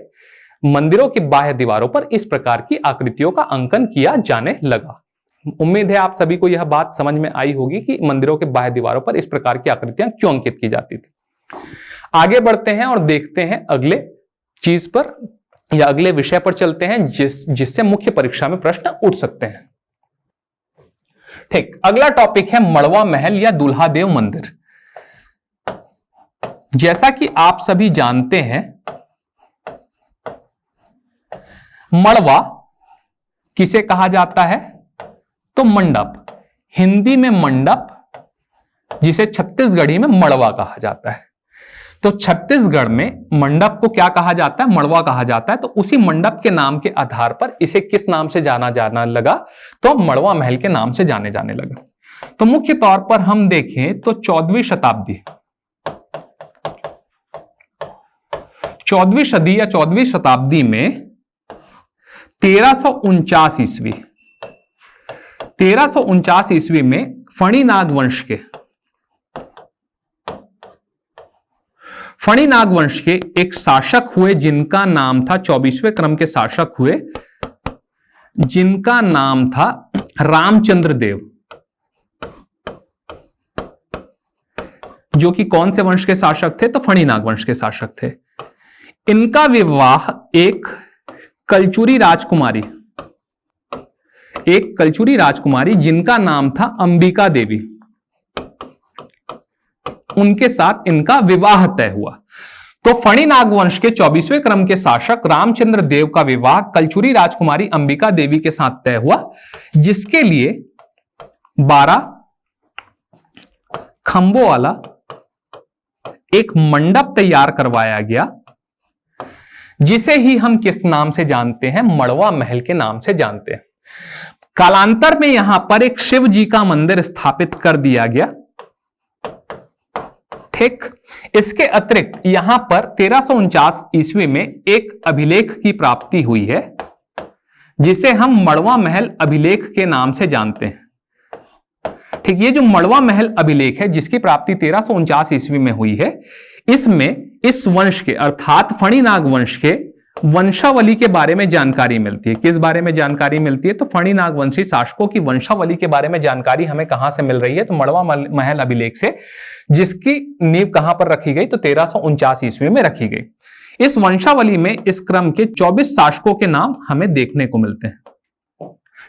मंदिरों की बाह्य दीवारों पर इस प्रकार की आकृतियों का अंकन किया जाने लगा। उम्मीद है आप सभी को यह बात समझ में आई होगी कि मंदिरों के बाह्य दीवारों पर इस प्रकार की आकृतियां क्यों अंकित की जाती थी। आगे बढ़ते हैं और देखते हैं अगले चीज पर या अगले विषय पर चलते हैं, जिससे मुख्य परीक्षा में प्रश्न उठ सकते हैं। ठीक, अगला टॉपिक है मड़वा महल या दुल्हादेव मंदिर। जैसा कि आप सभी जानते हैं, मड़वा किसे कहा जाता है? तो मंडप, हिंदी में मंडप, जिसे छत्तीसगढ़ी में मड़वा कहा जाता है। तो छत्तीसगढ़ में मंडप को क्या कहा जाता है? मड़वा कहा जाता है। तो उसी मंडप के नाम के आधार पर इसे किस नाम से जाना लगा? तो मड़वा महल के नाम से जाने लगा। तो मुख्य तौर पर हम देखें तो 14वीं शताब्दी, 14वीं सदी या 14वीं शताब्दी में 1349 ईस्वी, 1349 ईस्वी में फणी नागवंश के एक शासक हुए, जिनका नाम था, 24वें क्रम के शासक हुए, जिनका नाम था रामचंद्र देव, जो कि कौन से वंश के शासक थे? तो फणी नागवंश के शासक थे। इनका विवाह एक कलचुरी राजकुमारी जिनका नाम था अंबिका देवी, उनके साथ इनका विवाह तय हुआ। तो फणी नागवंश के 24वें क्रम के शासक रामचंद्र देव का विवाह कलचुरी राजकुमारी अंबिका देवी के साथ तय हुआ, जिसके लिए 12 खंभों वाला एक मंडप तैयार करवाया गया, जिसे ही हम किस नाम से जानते हैं? मड़वा महल के नाम से जानते हैं। कालांतर में यहां पर एक शिव जी का मंदिर स्थापित कर दिया गया। ठीक, इसके अतिरिक्त यहां पर 1349 ईस्वी में एक अभिलेख की प्राप्ति हुई है जिसे हम मड़वा महल अभिलेख के नाम से जानते हैं। ठीक, ये जो मड़वा महल अभिलेख है जिसकी प्राप्ति 1349 ईस्वी में हुई है, इसमें इस वंश के अर्थात फणिनाग वंश के वंशावली के बारे में जानकारी मिलती है। किस बारे में जानकारी मिलती है? तो फणिनाग वंशी शासकों की वंशावली के बारे में जानकारी हमें कहां से मिल रही है? तो मड़वा महल अभिलेख से, जिसकी नींव कहां पर रखी गई? तो 1349 ईस्वी में रखी गई। इस वंशावली में इस क्रम के 24 शासकों के नाम हमें देखने को मिलते हैं।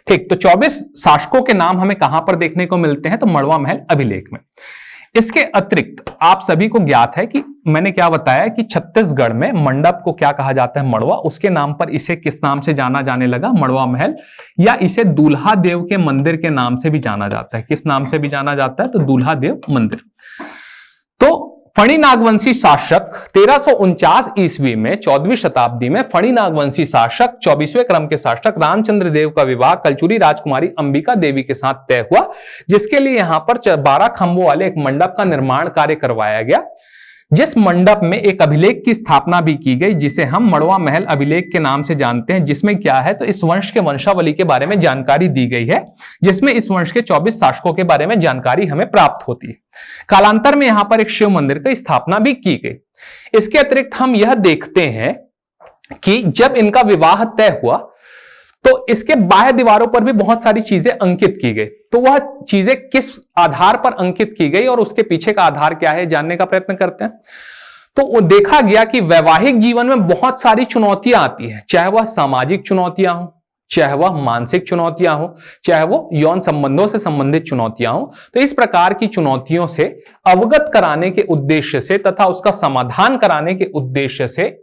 ठीक, तो 24 शासकों के नाम हमें कहां पर देखने को मिलते हैं? तो मड़वा महल अभिलेख में। इसके अतिरिक्त आप सभी को ज्ञात है कि मैंने क्या बताया कि छत्तीसगढ़ में मंडप को क्या कहा जाता है? मड़वा। उसके नाम पर इसे किस नाम से जाना जाने लगा? मड़वा महल, या इसे दूल्हा देव के मंदिर के नाम से भी जाना जाता है। किस नाम से भी जाना जाता है? तो दूल्हा देव मंदिर। तो फणिनागवंशी शासक 1349 ईस्वी में 14वीं शताब्दी में फणिनागवंशी शासक 24वें क्रम के शासक रामचंद्र देव का विवाह कलचुरी राजकुमारी अंबिका देवी के साथ तय हुआ, जिसके लिए यहां पर 12 खंभों वाले एक मंडप का निर्माण कार्य करवाया गया, जिस मंडप में एक अभिलेख की स्थापना भी की गई जिसे हम मड़वा महल अभिलेख के नाम से जानते हैं। जिसमें क्या है? तो इस वंश के वंशावली के बारे में जानकारी दी गई है, जिसमें इस वंश के 24 शासकों के बारे में जानकारी हमें प्राप्त होती है। कालांतर में यहां पर एक शिव मंदिर की स्थापना भी की गई। इसके अतिरिक्त हम यह देखते हैं कि जब इनका विवाह तय हुआ तो इसके बाह्य दीवारों पर भी बहुत सारी चीजें अंकित की गई। तो वह चीजें किस आधार पर अंकित की गई और उसके पीछे का आधार क्या है, जानने का प्रयत्न करते हैं। तो वो देखा गया कि वैवाहिक जीवन में बहुत सारी चुनौतियां आती हैं, चाहे वह सामाजिक चुनौतियां हो, चाहे वह मानसिक चुनौतियां हो, चाहे वो यौन संबंधों से संबंधित चुनौतियां हो। तो इस प्रकार की चुनौतियों से अवगत कराने के उद्देश्य से तथा उसका समाधान कराने के उद्देश्य से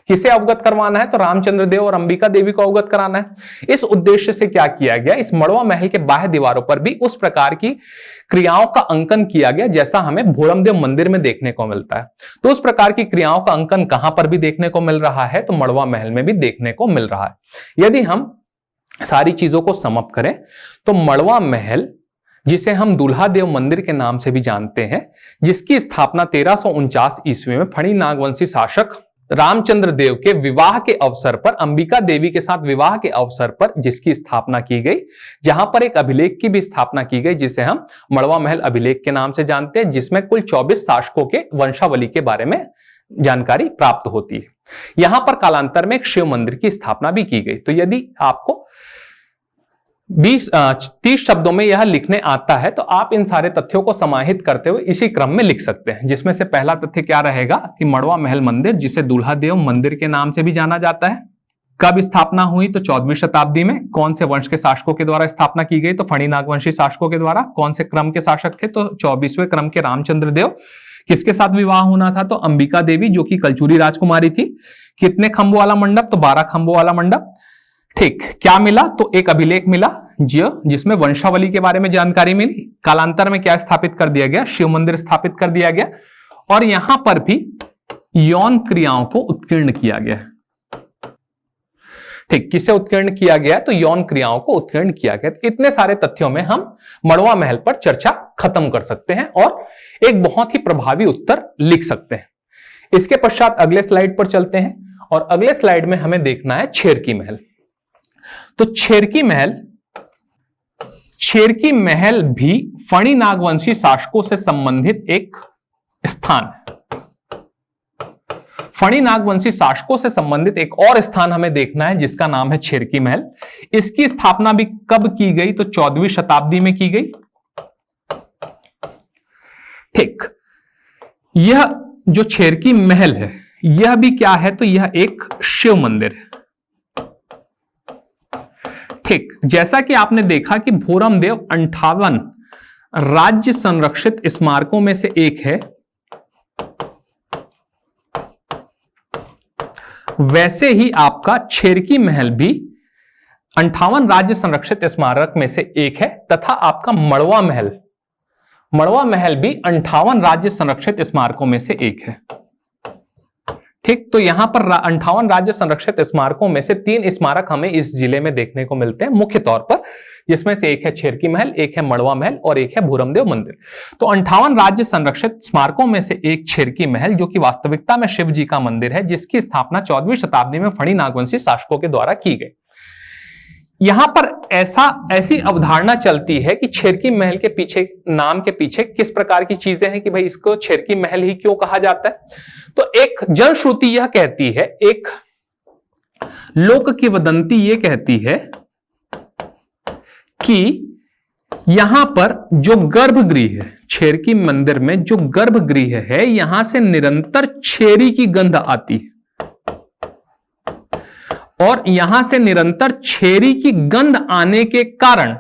किसे अवगत करवाना है? तो रामचंद्र देव और अंबिका देवी को अवगत कराना है। इस उद्देश्य से क्या किया गया? इस मड़वा महल के बाह्य दीवारों पर भी उस प्रकार की क्रियाओं का अंकन किया गया जैसा हमें भोरमदेव मंदिर में देखने को मिलता है। तो उस प्रकार की क्रियाओं का अंकन कहां पर भी देखने को मिल रहा है? तो मड़वा महल में भी देखने को मिल रहा है। यदि हम सारी चीजों को समअप करें तो मड़वा महल, जिसे हम दूल्हा देव मंदिर के नाम से भी जानते हैं, जिसकी स्थापना 1349 ईस्वी में फणिनागवंशी शासक रामचंद्र देव के विवाह के अवसर पर, अंबिका देवी के साथ विवाह के अवसर पर जिसकी स्थापना की गई, जहां पर एक अभिलेख की भी स्थापना की गई जिसे हम मड़वा महल अभिलेख के नाम से जानते हैं, जिसमें कुल 24 शासकों के वंशावली के बारे में जानकारी प्राप्त होती है। यहां पर कालांतर में एक शिव मंदिर की स्थापना भी की गई। तो यदि आपको 30 शब्दों में यह लिखने आता है तो आप इन सारे तथ्यों को समाहित करते हुए इसी क्रम में लिख सकते हैं, जिसमें से पहला तथ्य क्या रहेगा कि मड़वा महल मंदिर, जिसे दूल्हा देव मंदिर के नाम से भी जाना जाता है, कब स्थापना हुई? तो 14वीं शताब्दी में। कौन से वंश के शासकों के द्वारा स्थापना की गई? तो फणिनागवंशी शासकों के द्वारा। कौन से क्रम के शासक थे? तो 24वें क्रम के रामचंद्र देव। किसके साथ विवाह होना था? तो अंबिका देवी, जो कि कलचुरी राजकुमारी थी। कितने खंभों वाला मंडप? तो 12 खंभों वाला मंडप। ठीक, क्या मिला? तो एक अभिलेख मिला जिसमें वंशावली के बारे में जानकारी मिली। कालांतर में क्या स्थापित कर दिया गया? शिव मंदिर स्थापित कर दिया गया, और यहां पर भी यौन क्रियाओं को उत्कीर्ण किया गया। ठीक, किसे उत्कीर्ण किया गया? तो यौन क्रियाओं को उत्कीर्ण किया गया। इतने सारे तथ्यों में हम मड़वा महल पर चर्चा खत्म कर सकते हैं और एक बहुत ही प्रभावी उत्तर लिख सकते हैं। इसके पश्चात अगले स्लाइड पर चलते हैं, और अगले स्लाइड में हमें देखना है छेरकी महल। तो छेरकी महल भी फणिनागवंशी शासकों से संबंधित एक स्थान है। फणिनागवंशी शासकों से संबंधित एक और स्थान हमें देखना है जिसका नाम है छेरकी महल। इसकी स्थापना भी कब की गई? तो 14वीं शताब्दी में की गई। ठीक, यह जो छेरकी महल है यह भी क्या है? तो यह एक शिव मंदिर है। ठीक, जैसा कि आपने देखा कि भोरमदेव 58 राज्य संरक्षित स्मारकों में से एक है, वैसे ही आपका छेरकी महल भी 58 राज्य संरक्षित स्मारक में से एक है, तथा आपका मड़वा महल भी 58 राज्य संरक्षित स्मारकों में से एक है। ठीक, तो यहां पर 58 राज्य संरक्षित स्मारकों में से 3 स्मारक हमें इस जिले में देखने को मिलते हैं। मुख्य तौर पर जिसमें से एक है छेरकी महल, एक है मड़वा महल और एक है भूरमदेव मंदिर। तो 58 राज्य संरक्षित स्मारकों में से एक छेरकी महल, जो कि वास्तविकता में शिव जी का मंदिर है, जिसकी स्थापना 14वीं शताब्दी में फणी नागवंशी शासकों के द्वारा की गई। यहां पर ऐसी अवधारणा चलती है कि छेरकी महल के पीछे, नाम के पीछे किस प्रकार की चीजें हैं कि भाई इसको छेरकी महल ही क्यों कहा जाता है। तो एक जनश्रुति यह कहती है, एक लोक की वदंती यह कहती है कि यहां पर जो गर्भगृह है, छेरकी मंदिर में जो गर्भगृह है, यहां से निरंतर छेरी की गंध आती है और यहां से निरंतर छेरी की गंध आने के कारण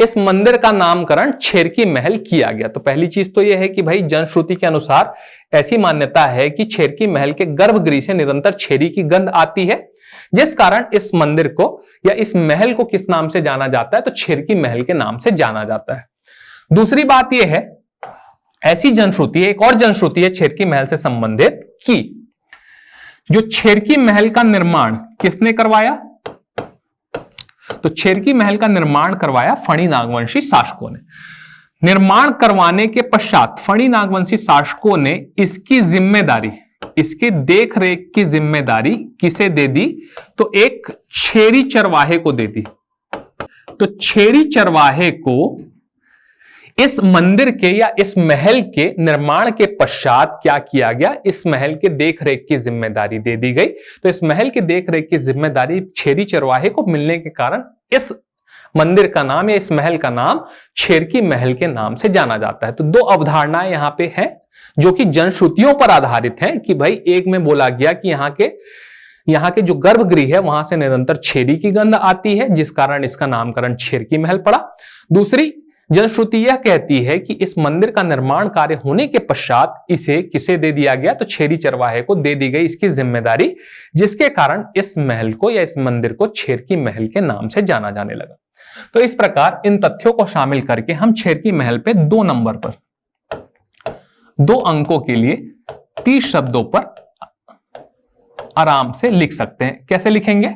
इस मंदिर का नामकरण छेरकी महल किया गया। तो पहली चीज तो यह है कि भाई जनश्रुति के अनुसार ऐसी मान्यता है कि छेरकी महल के गर्भगृह से निरंतर छेरी की गंध आती है, जिस कारण इस मंदिर को या इस महल को किस नाम से जाना जाता है, तो छेरकी महल के नाम से जाना जाता है। दूसरी बात यह है, ऐसी जनश्रुति, एक और जनश्रुति है छेरकी महल से संबंधित कि जो छेरकी महल का निर्माण किसने करवाया, तो छेरकी महल का निर्माण करवाया फणी नागवंशी शासकों ने। निर्माण करवाने के पश्चात फणी नागवंशी शासकों ने इसकी जिम्मेदारी, इसकी देखरेख की जिम्मेदारी किसे दे दी, तो एक छेरी चरवाहे को दे दी। तो छेरी चरवाहे को इस मंदिर के या इस महल के निर्माण के पश्चात क्या किया गया, इस महल के देखरेख की जिम्मेदारी दे दी गई। तो इस महल की देखरेख की जिम्मेदारी छेरी चरवाहे को मिलने के कारण इस मंदिर का नाम या इस महल का नाम छेरकी महल के नाम से जाना जाता है। तो दो अवधारणाएं यहां पे हैं जो कि जनश्रुतियों पर आधारित हैं कि भाई एक में बोला गया कि यहाँ के जो गर्भगृह है वहां से निरंतर छेरी की गंध आती है, जिस कारण इसका नामकरण छेरकी महल पड़ा। दूसरी जनश्रुति यह कहती है कि इस मंदिर का निर्माण कार्य होने के पश्चात इसे किसे दे दिया गया, तो छेरी चरवाहे को दे दी गई इसकी जिम्मेदारी, जिसके कारण इस महल को या इस मंदिर को छेरकी महल के नाम से जाना जाने लगा। तो इस प्रकार इन तथ्यों को शामिल करके हम छेरकी महल पे 2 नंबर पर 2 अंकों के लिए 30 शब्दों पर आराम से लिख सकते हैं। कैसे लिखेंगे,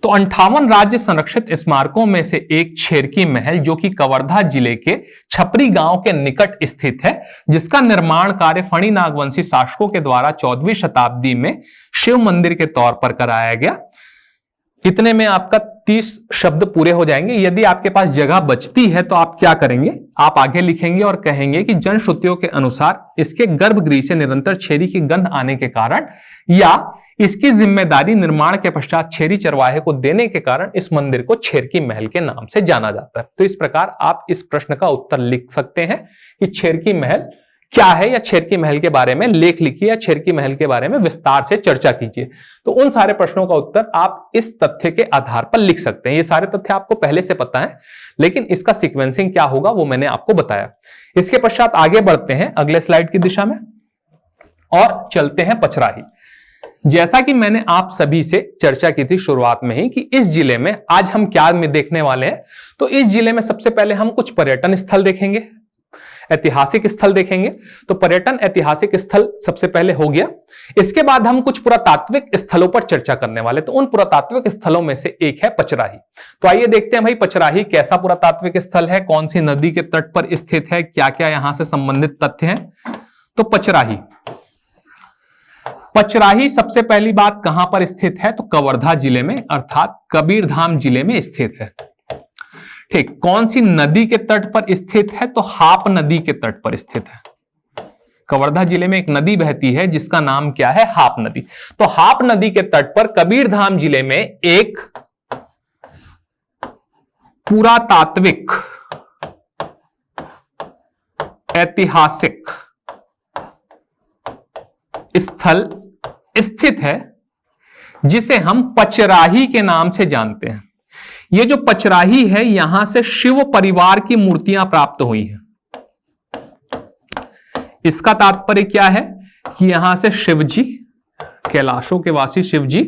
तो 58 राज्य संरक्षित स्मारकों में से एक छेरकी महल, जो कि कवर्धा जिले के छपरी गांव के निकट स्थित है, जिसका निर्माण कार्य फणी नागवंशी शासकों के द्वारा 14वीं शताब्दी में शिव मंदिर के तौर पर कराया गया। इतने में आपका 30 शब्द पूरे हो जाएंगे। यदि आपके पास जगह बचती है तो आप क्या करेंगे, आप आगे लिखेंगे और कहेंगे कि जनश्रुतियों के अनुसार इसके गर्भगृह से निरंतर छेरी की गंध आने के कारण या इसकी जिम्मेदारी निर्माण के पश्चात छेरी चरवाहे को देने के कारण इस मंदिर को छेरकी महल के नाम से जाना जाता है। तो इस प्रकार आप इस प्रश्न का उत्तर लिख सकते हैं कि छेरकी महल क्या है, या छेरकी महल के बारे में लेख लिखिए या छेरकी महल के बारे में विस्तार से चर्चा कीजिए। तो उन सारे प्रश्नों का उत्तर आप इस तथ्य के आधार पर लिख सकते हैं। ये सारे तथ्य आपको पहले से पता है, लेकिन इसका सीक्वेंसिंग क्या होगा वो मैंने आपको बताया। इसके पश्चात आगे बढ़ते हैं अगले स्लाइड की दिशा में और चलते हैं पचराही। जैसा कि मैंने आप सभी से चर्चा की थी शुरुआत में ही कि इस जिले में आज हम क्या देखने वाले हैं, तो इस जिले में सबसे पहले हम कुछ पर्यटन स्थल देखेंगे, ऐतिहासिक स्थल देखेंगे। तो पर्यटन ऐतिहासिक स्थल सबसे पहले हो गया। इसके बाद हम कुछ पुरातात्विक स्थलों पर चर्चा करने वाले। तो उन पुरातात्विक स्थलों में से एक है पचराही। तो आइए देखते हैं भाई पचराही कैसा पुरातात्विक स्थल है, कौन सी नदी के तट पर स्थित है, क्या क्या यहां से संबंधित तथ्य हैं। तो पचराही सबसे पहली बात कहां पर स्थित है, तो कवर्धा जिले में अर्थात कबीरधाम जिले में स्थित है। ठीक, कौन सी नदी के तट पर स्थित है, तो हाप नदी के तट पर स्थित है। कवर्धा जिले में एक नदी बहती है जिसका नाम क्या है, हाप नदी। तो हाप नदी के तट पर कबीरधाम जिले में एक पुरातात्विक ऐतिहासिक स्थल स्थित है जिसे हम पचराही के नाम से जानते हैं। ये जो पचराही है, यहां से शिव परिवार की मूर्तियां प्राप्त हुई हैं। इसका तात्पर्य क्या है कि यहां से शिवजी, कैलाशों के वासी शिवजी,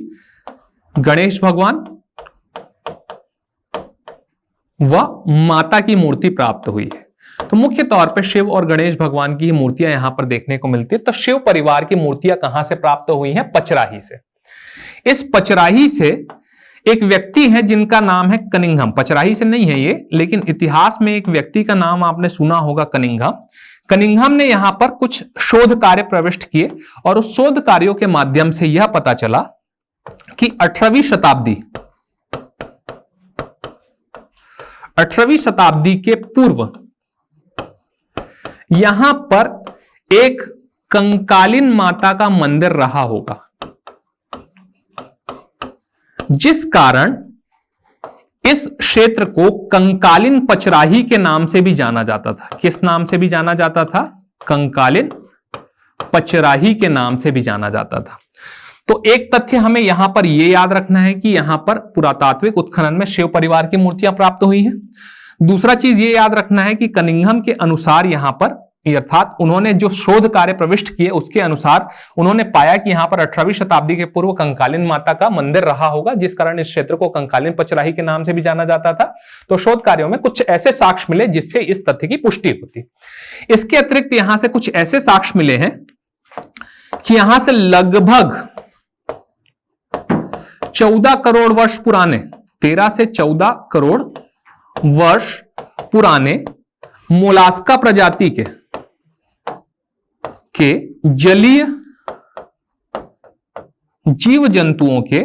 गणेश भगवान व माता की मूर्ति प्राप्त हुई है। तो मुख्य तौर पर शिव और गणेश भगवान की मूर्तियां यहां पर देखने को मिलती है। तो शिव परिवार की मूर्तियां कहां से प्राप्त हुई हैं, पचराही से। इस पचराही से एक व्यक्ति है जिनका नाम है कनिंघम। पचराही से नहीं है ये, लेकिन इतिहास में एक व्यक्ति का नाम आपने सुना होगा, कनिंघम। कनिंघम ने यहां पर कुछ शोध कार्य प्रविष्ट किए और उस शोध कार्यों के माध्यम से यह पता चला कि 18वीं शताब्दी के पूर्व यहां पर एक कंकालिन माता का मंदिर रहा होगा, जिस कारण इस क्षेत्र को कंकालिन पचराही के नाम से भी जाना जाता था। किस नाम से भी जाना जाता था? कंकालिन पचराही के नाम से भी जाना जाता था। तो एक तथ्य हमें यहां पर यह याद रखना है कि यहां पर पुरातात्विक उत्खनन में शिव परिवार की मूर्तियां प्राप्त हुई हैं। दूसरा चीज ये याद रखना है कि कनिंघम के अनुसार यहां पर, अर्थात उन्होंने जो शोध कार्य प्रविष्ट किए उसके अनुसार उन्होंने पाया कि यहां पर 18वीं शताब्दी के पूर्व कंकालिन माता का मंदिर रहा होगा, जिस कारण इस क्षेत्र को कंकालिन पचराही के नाम से भी जाना जाता था। तो शोध कार्यों में कुछ ऐसे साक्ष्य मिले जिससे इस तथ्य की पुष्टि होती। इसके अतिरिक्त यहां से कुछ ऐसे साक्ष्य मिले हैं कि यहां से लगभग 14 करोड़ वर्ष पुराने, 13 से 14 करोड़ वर्ष पुराने मोलास्का प्रजाति के जलीय जीव जंतुओं के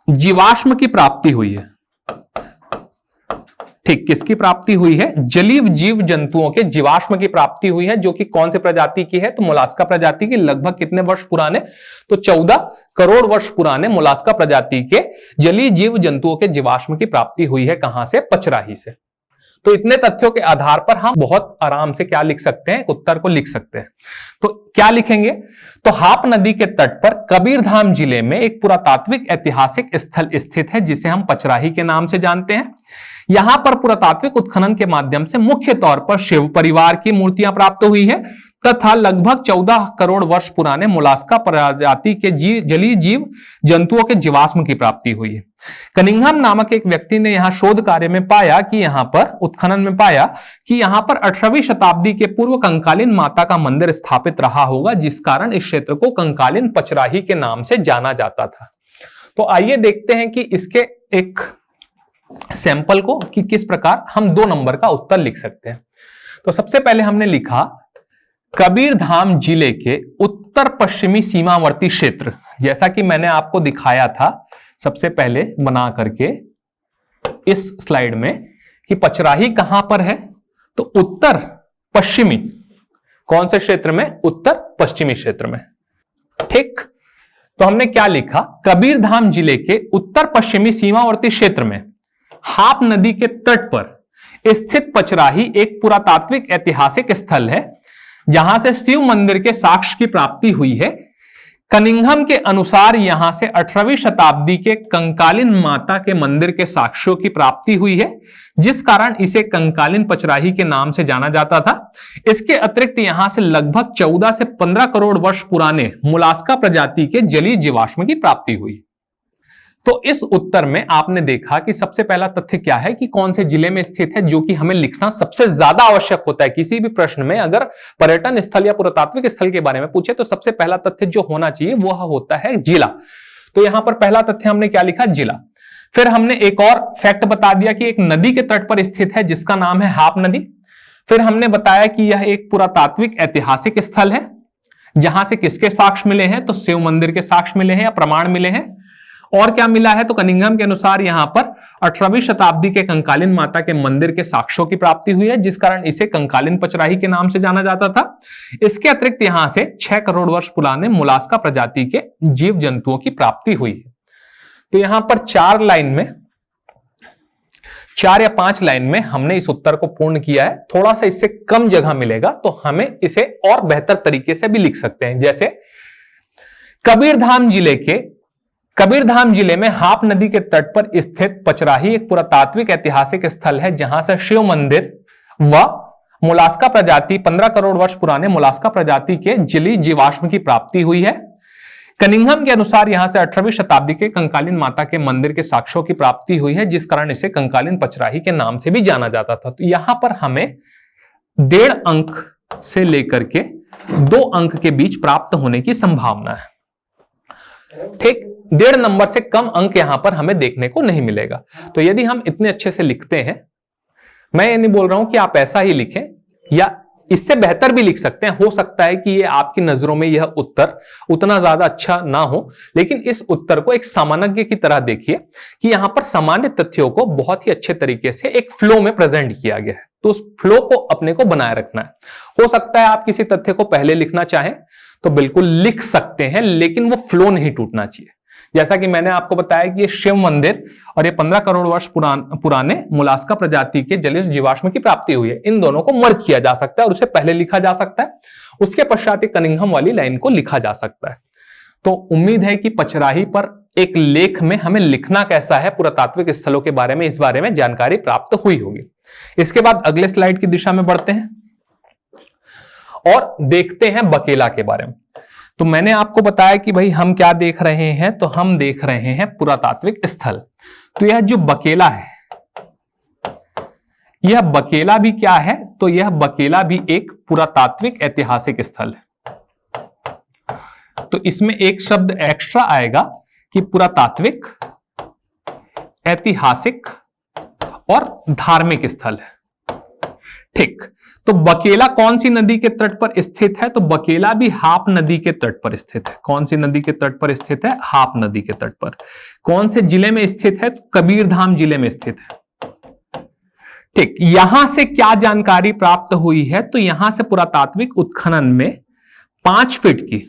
जीवाश्म की प्राप्ति हुई है। ठीक, किसकी प्राप्ति हुई है? जलीय जीव जंतुओं के जीवाश्म की प्राप्ति हुई है, जो कि कौन से प्रजाति की है? तो मोलास्का प्रजाति की। लगभग कितने वर्ष पुराने? तो 14 करोड़ वर्ष पुराने मोलास्का प्रजाति के जलीय जीव जंतुओं के जीवाश्म की प्राप्ति हुई है। कहां से? पचराही से। तो इतने तथ्यों के आधार पर हम बहुत आराम से क्या लिख सकते हैं? उत्तर को लिख सकते हैं। तो क्या लिखेंगे? तो हाप नदी के तट पर कबीरधाम जिले में एक पुरातात्विक ऐतिहासिक स्थल स्थित है, जिसे हम पचराही के नाम से जानते हैं। यहां पर पुरातात्विक उत्खनन के माध्यम से मुख्य तौर पर शिव परिवार की मूर्तियां प्राप्त हुई है तथा लगभग 14 करोड़ वर्ष पुराने मोलास्का प्रजाति के जलीय जीव जंतुओं के जीवाश्म की प्राप्ति हुई है। कनिंघम नामक एक व्यक्ति ने यहां शोध कार्य में पाया कि यहां पर उत्खनन में पाया कि यहां पर 18वीं शताब्दी के पूर्व कंकालिन माता का मंदिर स्थापित रहा होगा, जिस कारण इस क्षेत्र को कंकालिन पचराही के नाम से जाना जाता था। तो आइए देखते हैं कि इसके एक सैंपल को कि किस प्रकार हम 2 नंबर का उत्तर लिख सकते हैं। तो सबसे पहले हमने लिखा कबीरधाम जिले के उत्तर पश्चिमी सीमावर्ती क्षेत्र, जैसा कि मैंने आपको दिखाया था सबसे पहले बना करके इस स्लाइड में कि पचराही कहां पर है, तो उत्तर पश्चिमी, कौन से क्षेत्र में? उत्तर पश्चिमी क्षेत्र में। ठीक, तो हमने क्या लिखा? कबीरधाम जिले के उत्तर पश्चिमी सीमावर्ती क्षेत्र में हाप नदी के तट पर स्थित पचराही एक पुरातात्विक ऐतिहासिक स्थल है, जहां से शिव मंदिर के साक्ष्य की प्राप्ति हुई है। कनिंघम के अनुसार यहां से 18वीं शताब्दी के कंकालिन माता के मंदिर के साक्ष्यों की प्राप्ति हुई है, जिस कारण इसे कंकालिन पचराही के नाम से जाना जाता था। इसके अतिरिक्त यहां से लगभग 14 से 15 करोड़ वर्ष पुराने मोलास्का प्रजाति के जलीय जीवाश्म की प्राप्ति हुई। तो इस उत्तर में आपने देखा कि सबसे पहला तथ्य क्या है कि कौन से जिले में स्थित है, जो कि हमें लिखना सबसे ज्यादा आवश्यक होता है। किसी भी प्रश्न में अगर पर्यटन स्थल या पुरातात्विक स्थल के बारे में पूछे तो सबसे पहला तथ्य जो होना चाहिए वह होता है जिला। तो यहां पर पहला तथ्य हमने क्या लिखा? जिला। फिर हमने एक और फैक्ट बता दिया कि एक नदी के तट पर स्थित है जिसका नाम है हाप नदी। फिर हमने बताया कि यह एक पुरातात्विक ऐतिहासिक स्थल है, जहां से किसके साक्ष्य मिले हैं? तो शिव मंदिर के साक्ष्य मिले हैं या प्रमाण मिले हैं। और क्या मिला है? तो कनिंघम के अनुसार यहां पर 18वीं शताब्दी के कंकालिन माता के मंदिर के साक्ष्यों की प्राप्ति हुई है, जिस कारण इसे कंकालिन पचराही के नाम से जाना जाता था। इसके अतिरिक्त यहां से 6 करोड़ वर्ष पुराने मोलास्का प्रजाति के जीव जंतुओं की प्राप्ति हुई है। तो यहां पर 4 या 5 लाइन में हमने इस उत्तर को पूर्ण किया है। थोड़ा सा इससे कम जगह मिलेगा तो हमें इसे और बेहतर तरीके से भी लिख सकते हैं। जैसे कबीरधाम जिले में हाप नदी के तट पर स्थित पचराही एक पुरातात्विक ऐतिहासिक स्थल है, जहां से शिव मंदिर व मोलास्का प्रजाति 15 करोड़ वर्ष पुराने मोलास्का प्रजाति के जलीय जीवाश्म की प्राप्ति हुई है। कनिंघम के अनुसार यहां से 18वीं शताब्दी के कंकालिन माता के मंदिर के साक्ष्यों की प्राप्ति हुई है, जिस कारण इसे कंकालिन पचराही के नाम से भी जाना जाता था। तो यहां पर हमें 1.5 अंक से लेकर के 2 अंक के बीच प्राप्त होने की संभावना है। ठीक, 1.5 नंबर से कम अंक यहां पर हमें देखने को नहीं मिलेगा। तो यदि हम इतने अच्छे से लिखते हैं, मैं ये नहीं बोल रहा हूं कि आप ऐसा ही लिखें, या इससे बेहतर भी लिख सकते हैं। हो सकता है कि ये आपकी नजरों में यह उत्तर उतना ज्यादा अच्छा ना हो, लेकिन इस उत्तर को एक सामान्यज्ञ की तरह देखिए कि यहां पर सामान्य तथ्यों को बहुत ही अच्छे तरीके से एक फ्लो में प्रेजेंट किया गया है। तो उस फ्लो को अपने को बनाए रखना है। हो सकता है आप किसी तथ्य को पहले लिखना चाहें तो बिल्कुल लिख सकते हैं, लेकिन वो फ्लो नहीं टूटना चाहिए। जैसा कि मैंने आपको बताया कि ये शिव मंदिर और ये 15 करोड़ वर्ष पुराने मोलास्का प्रजाति के जलीय जीवाश्म की प्राप्ति हुई है, इन दोनों को मर्ज किया जा सकता है और उसे पहले लिखा जा सकता है, उसके पश्चात कनिंघम वाली लाइन को लिखा जा सकता है। तो उम्मीद है कि पचराही पर एक लेख में हमें लिखना कैसा है, पुरातात्विक स्थलों के बारे में, इस बारे में जानकारी प्राप्त हुई होगी। इसके बाद अगले स्लाइड की दिशा में बढ़ते हैं और देखते हैं बकेला के बारे में। तो मैंने आपको बताया कि भाई हम क्या देख रहे हैं, तो हम देख रहे हैं पुरातात्विक स्थल। तो यह जो बकेला है, यह बकेला भी क्या है, तो यह बकेला भी एक पुरातात्विक ऐतिहासिक स्थल है। तो इसमें एक शब्द एक्स्ट्रा आएगा कि पुरातात्विक, ऐतिहासिक और धार्मिक स्थल है। ठीक, तो बकेला कौन सी नदी के तट पर स्थित है, तो बकेला भी हाप नदी के तट पर स्थित है। कौन सी नदी के तट पर स्थित है, हाप नदी के तट पर। कौन से जिले में स्थित है, कबीरधाम जिले में स्थित है। ठीक, यहां से क्या जानकारी प्राप्त हुई है, तो यहां से पुरातात्विक उत्खनन में 5 फीट की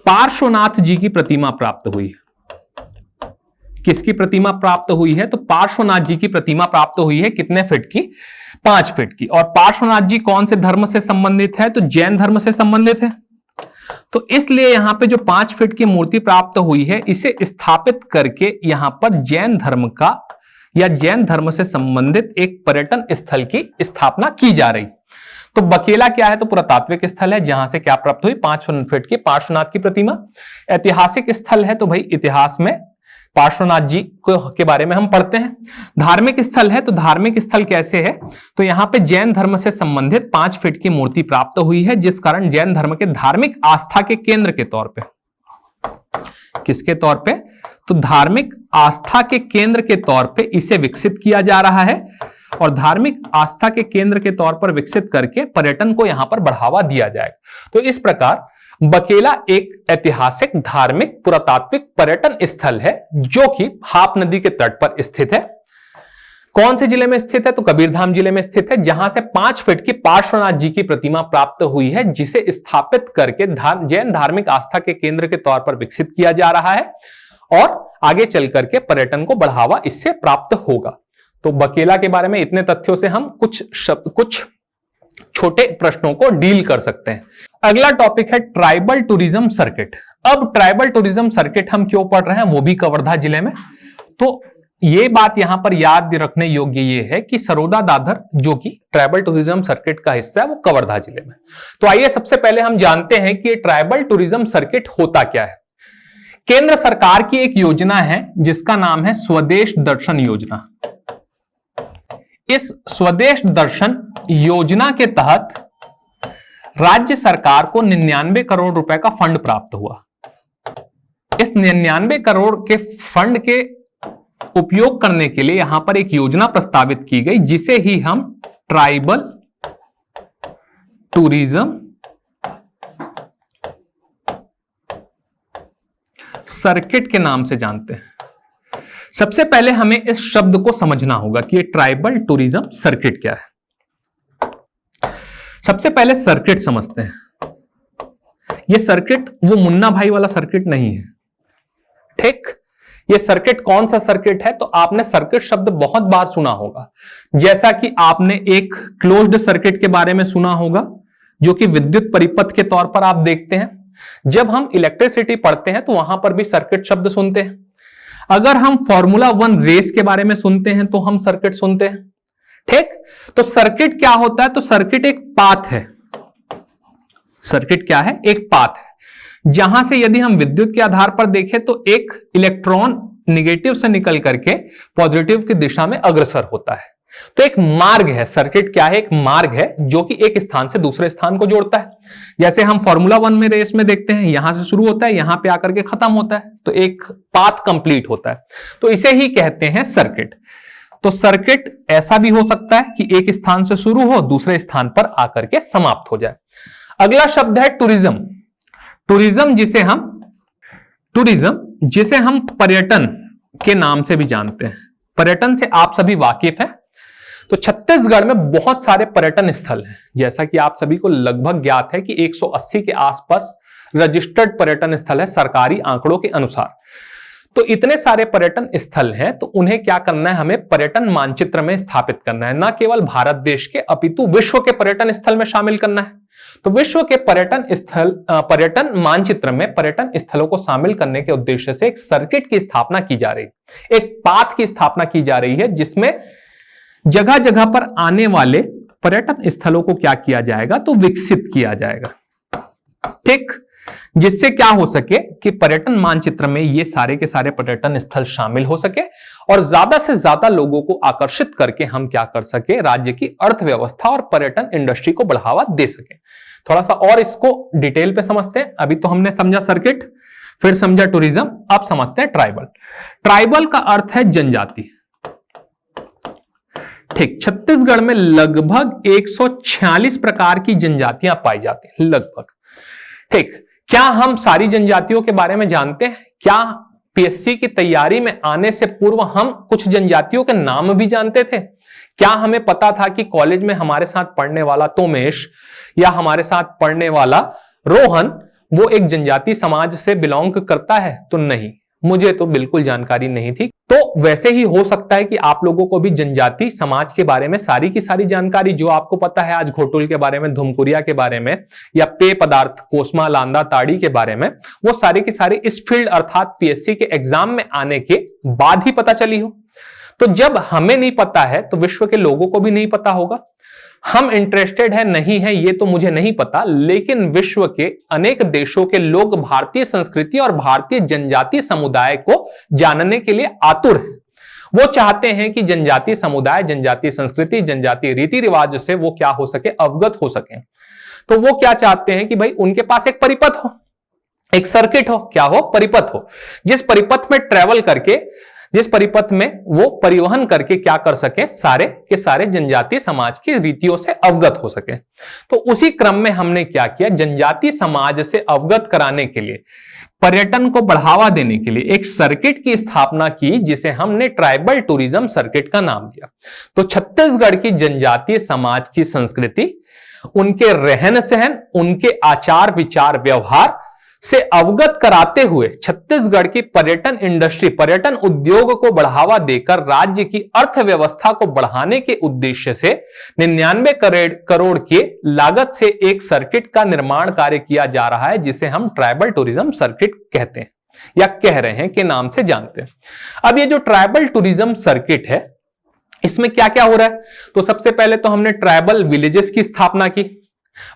पार्श्वनाथ जी की प्रतिमा प्राप्त हुई है। किसकी प्रतिमा प्राप्त हुई है, तो पार्श्वनाथ जी की प्रतिमा प्राप्त हुई है। कितने फीट की, 5 फीट की। और पार्श्वनाथ जी कौन से धर्म से संबंधित है, तो जैन धर्म से संबंधित है। तो इसलिए यहां पे जो 5 फीट की मूर्ति प्राप्त हुई है, इसे स्थापित करके यहां पर जैन धर्म का या जैन धर्म से संबंधित एक पर्यटन स्थल की स्थापना की जा रही। तो बकेला क्या है, तो पुरातात्विक स्थल है जहां से क्या प्राप्त हुई, 5 फीट की पार्श्वनाथ की प्रतिमा। ऐतिहासिक स्थल है, तो भाई इतिहास में पार्श्वनाथ जी के बारे में हम पढ़ते हैं। धार्मिक स्थल है, तो धार्मिक स्थल कैसे है, तो यहां पे जैन धर्म से संबंधित 5 फीट की मूर्ति प्राप्त हुई है, जिस कारण जैन धर्म के धार्मिक आस्था के केंद्र के तौर पे, किसके तौर पे, तो धार्मिक आस्था के केंद्र के तौर पे इसे विकसित किया जा रहा है। और धार्मिक आस्था के केंद्र के तौर पर विकसित करके पर्यटन को यहां पर बढ़ावा दिया जाएगा। तो इस प्रकार बकेला एक ऐतिहासिक, धार्मिक, पुरातात्विक पर्यटन स्थल है जो कि हाप नदी के तट पर स्थित है। कौन से जिले में स्थित है, तो कबीरधाम जिले में स्थित है, जहां से 5 फीट की पार्श्वनाथ जी की प्रतिमा प्राप्त हुई है, जिसे स्थापित करके जैन धार्मिक आस्था के केंद्र के तौर पर विकसित किया जा रहा है और आगे चल करके पर्यटन को बढ़ावा इससे प्राप्त होगा। तो बकेला के बारे में इतने तथ्यों से हम कुछ छोटे प्रश्नों को डील कर सकते हैं। अगला टॉपिक है ट्राइबल टूरिज्म सर्किट। अब ट्राइबल टूरिज्म सर्किट हम क्यों पढ़ रहे हैं, वो भी कवर्धा जिले में। तो ये बात यहां पर याद रखने योग्य ये है कि सरोदा दादर जो कि ट्राइबल टूरिज्म सर्किट का हिस्सा है, वो कवर्धा जिले में। तो आइए सबसे पहले हम जानते हैं कि ट्राइबल टूरिज्म सर्किट होता क्या है। केंद्र सरकार की एक योजना है जिसका नाम है स्वदेश दर्शन योजना। इस स्वदेश दर्शन योजना के तहत राज्य सरकार को 99 करोड़ रुपए का फंड प्राप्त हुआ। इस 99 करोड़ के फंड के उपयोग करने के लिए यहां पर एक योजना प्रस्तावित की गई, जिसे ही हम ट्राइबल टूरिज्म सर्किट के नाम से जानते हैं। सबसे पहले हमें इस शब्द को समझना होगा कि ये ट्राइबल टूरिज्म सर्किट क्या है। सबसे पहले सर्किट समझते हैं। ये सर्किट वो मुन्ना भाई वाला सर्किट नहीं है, ठीक। ये सर्किट कौन सा सर्किट है, तो आपने सर्किट शब्द बहुत बार सुना होगा। जैसा कि आपने एक क्लोज्ड सर्किट के बारे में सुना होगा, जो कि विद्युत परिपथ के तौर पर आप देखते हैं। जब हम इलेक्ट्रिसिटी पढ़ते हैं तो वहां पर भी सर्किट शब्द सुनते हैं। अगर हम फॉर्मूला 1 रेस के बारे में सुनते हैं तो हम सर्किट सुनते हैं, ठीक। तो सर्किट क्या होता है, तो सर्किट एक पाथ है। सर्किट क्या है, एक पाथ है, जहां से यदि हम विद्युत के आधार पर देखें तो एक इलेक्ट्रॉन निगेटिव से निकल करके पॉजिटिव की दिशा में अग्रसर होता है। तो एक मार्ग है, सर्किट क्या है? एक मार्ग है जो कि एक स्थान से दूसरे स्थान को जोड़ता है। जैसे हम फॉर्मूला 1 में रेस में देखते हैं, यहां से शुरू होता है, यहां पे आकर के खत्म होता है, तो एक पाथ कंप्लीट होता है, तो इसे ही कहते हैं सर्किट। तो सर्किट ऐसा भी हो सकता है कि एक स्थान से शुरू हो, दूसरे स्थान पर आकर के समाप्त हो जाए। अगला शब्द है टूरिज्म। टूरिज्म जिसे हम पर्यटन के नाम से भी जानते हैं। पर्यटन से आप सभी वाकिफ हैं। तो छत्तीसगढ़ में बहुत सारे पर्यटन स्थल हैं, जैसा कि आप सभी को लगभग ज्ञात है कि 180 के आसपास रजिस्टर्ड पर्यटन स्थल है सरकारी आंकड़ों के अनुसार। तो इतने सारे पर्यटन स्थल हैं, तो उन्हें क्या करना है? हमें पर्यटन मानचित्र में स्थापित करना है, ना केवल भारत देश के अपितु विश्व के पर्यटन स्थल में शामिल करना है। तो विश्व के पर्यटन मानचित्र में पर्यटन स्थलों को शामिल करने के उद्देश्य से एक सर्किट की स्थापना की जा रही है, एक पाथ की स्थापना की जा रही है, जिसमें जगह जगह पर आने वाले पर्यटन स्थलों को क्या किया जाएगा? तो विकसित किया जाएगा, ठीक, जिससे क्या हो सके कि पर्यटन मानचित्र में ये सारे के सारे पर्यटन स्थल शामिल हो सके और ज्यादा से ज्यादा लोगों को आकर्षित करके हम क्या कर सके? राज्य की अर्थव्यवस्था और पर्यटन इंडस्ट्री को बढ़ावा दे सके। थोड़ा सा और इसको डिटेल पे समझते हैं। अभी तो हमने समझा सर्किट, फिर समझा टूरिज्म, अब समझते हैं ट्राइबल। ट्राइबल का अर्थ है जनजाति, ठीक। छत्तीसगढ़ में लगभग 146 प्रकार की जनजातियां पाई जाती हैं, लगभग, ठीक। क्या हम सारी जनजातियों के बारे में जानते हैं? क्या पीएससी की तैयारी में आने से पूर्व हम कुछ जनजातियों के नाम भी जानते थे? क्या हमें पता था कि कॉलेज में हमारे साथ पढ़ने वाला तोमेश या हमारे साथ पढ़ने वाला रोहन वो एक जनजाति समाज से बिलोंग करता है? तो नहीं, मुझे तो बिल्कुल जानकारी नहीं थी। तो वैसे ही हो सकता है कि आप लोगों को भी जनजाति समाज के बारे में सारी की सारी जानकारी जो आपको पता है आज घोटुल के बारे में, धुमकुरिया के बारे में, या पेय पदार्थ कोसमा लांदा ताड़ी के बारे में, वो सारी की सारी इस फील्ड अर्थात पीएससी के एग्जाम में आने के बाद ही पता चली हो। तो जब हमें नहीं पता है तो विश्व के लोगों को भी नहीं पता होगा। हम इंटरेस्टेड है नहीं है ये तो मुझे नहीं पता, लेकिन विश्व के अनेक देशों के लोग भारतीय संस्कृति और भारतीय जनजाति समुदाय को जानने के लिए आतुर हैं। वो चाहते हैं कि जनजाति समुदाय, जनजाति संस्कृति, जनजाति रीति रिवाज से वो क्या हो सके? अवगत हो सके। तो वो क्या चाहते हैं कि भाई उनके पास एक परिपथ हो, एक सर्किट हो, क्या हो? परिपथ हो, जिस परिपथ में ट्रेवल करके, जिस परिपथ में वो परिवहन करके क्या कर सके? सारे के सारे जनजाति समाज की रीतियों से अवगत हो सके। तो उसी क्रम में हमने क्या किया? जनजाति समाज से अवगत कराने के लिए, पर्यटन को बढ़ावा देने के लिए एक सर्किट की स्थापना की, जिसे हमने ट्राइबल टूरिज्म सर्किट का नाम दिया। तो छत्तीसगढ़ की जनजातीय समाज की संस्कृति, उनके रहन सहन, उनके आचार विचार व्यवहार से अवगत कराते हुए छत्तीसगढ़ की पर्यटन इंडस्ट्री, पर्यटन उद्योग को बढ़ावा देकर राज्य की अर्थव्यवस्था को बढ़ाने के उद्देश्य से 99 करोड़ के लागत से एक सर्किट का निर्माण कार्य किया जा रहा है, जिसे हम ट्राइबल टूरिज्म सर्किट कहते हैं या कह रहे हैं, के नाम से जानते हैं। अब ये जो ट्राइबल टूरिज्म सर्किट है, इसमें क्या क्या हो रहा है? तो सबसे पहले तो हमने ट्राइबल विलेजेस की स्थापना की,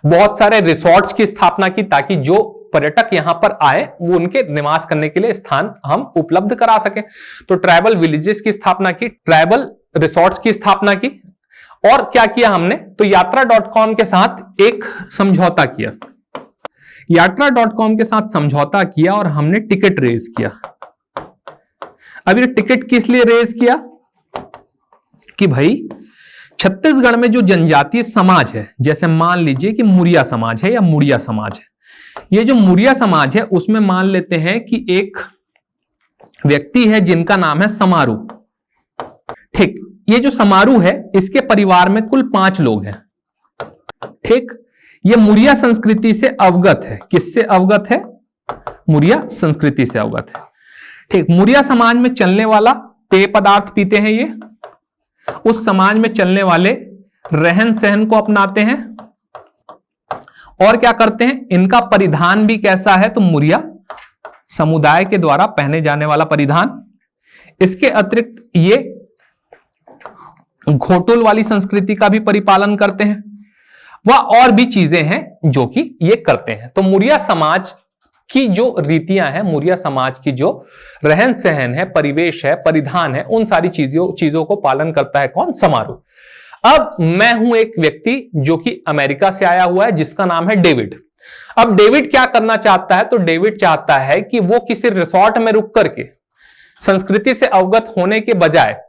बहुत सारे रिसोर्ट्स की स्थापना की, ताकि जो पर्यटक यहां पर आए वो उनके निवास करने के लिए स्थान हम उपलब्ध करा सके। तो ट्राइबल विलेजेस की स्थापना की, ट्राइबल रिसोर्ट्स की स्थापना की, और क्या किया हमने? तो यात्रा.com के साथ एक समझौता किया, यात्रा.com के साथ समझौता किया और हमने टिकट रेज किया। अब ये टिकट किस लिए रेज किया? कि भाई छत्तीसगढ़ में जो जनजातीय समाज है, जैसे मान लीजिए कि मुरिया समाज है या मुड़िया समाज है, ये जो मुरिया समाज है उसमें मान लेते हैं कि एक व्यक्ति है जिनका नाम है समारू, ठीक। ये जो समारू है इसके परिवार में कुल 5 लोग हैं, ठीक। ये मुरिया संस्कृति से अवगत है। किससे अवगत है? मुरिया संस्कृति से अवगत है, ठीक। मुरिया समाज में चलने वाला पेय पदार्थ पीते हैं, ये उस समाज में चलने वाले रहन सहन को अपनाते हैं, और क्या करते हैं? इनका परिधान भी कैसा है? तो मुरिया समुदाय के द्वारा पहने जाने वाला परिधान। इसके अतिरिक्त ये घोटुल वाली संस्कृति का भी परिपालन करते हैं, वह और भी चीजें हैं जो कि ये करते हैं। तो मुरिया समाज की जो रीतियां हैं, मौर्य समाज की जो रहन सहन है, परिवेश है, परिधान है, उन सारी चीजों को पालन करता है कौन? समारोह। अब मैं हूं एक व्यक्ति जो कि अमेरिका से आया हुआ है, जिसका नाम है डेविड। अब डेविड क्या करना चाहता है? तो डेविड चाहता है कि वो किसी रिसोर्ट में रुक करके संस्कृति से अवगत होने के बजाय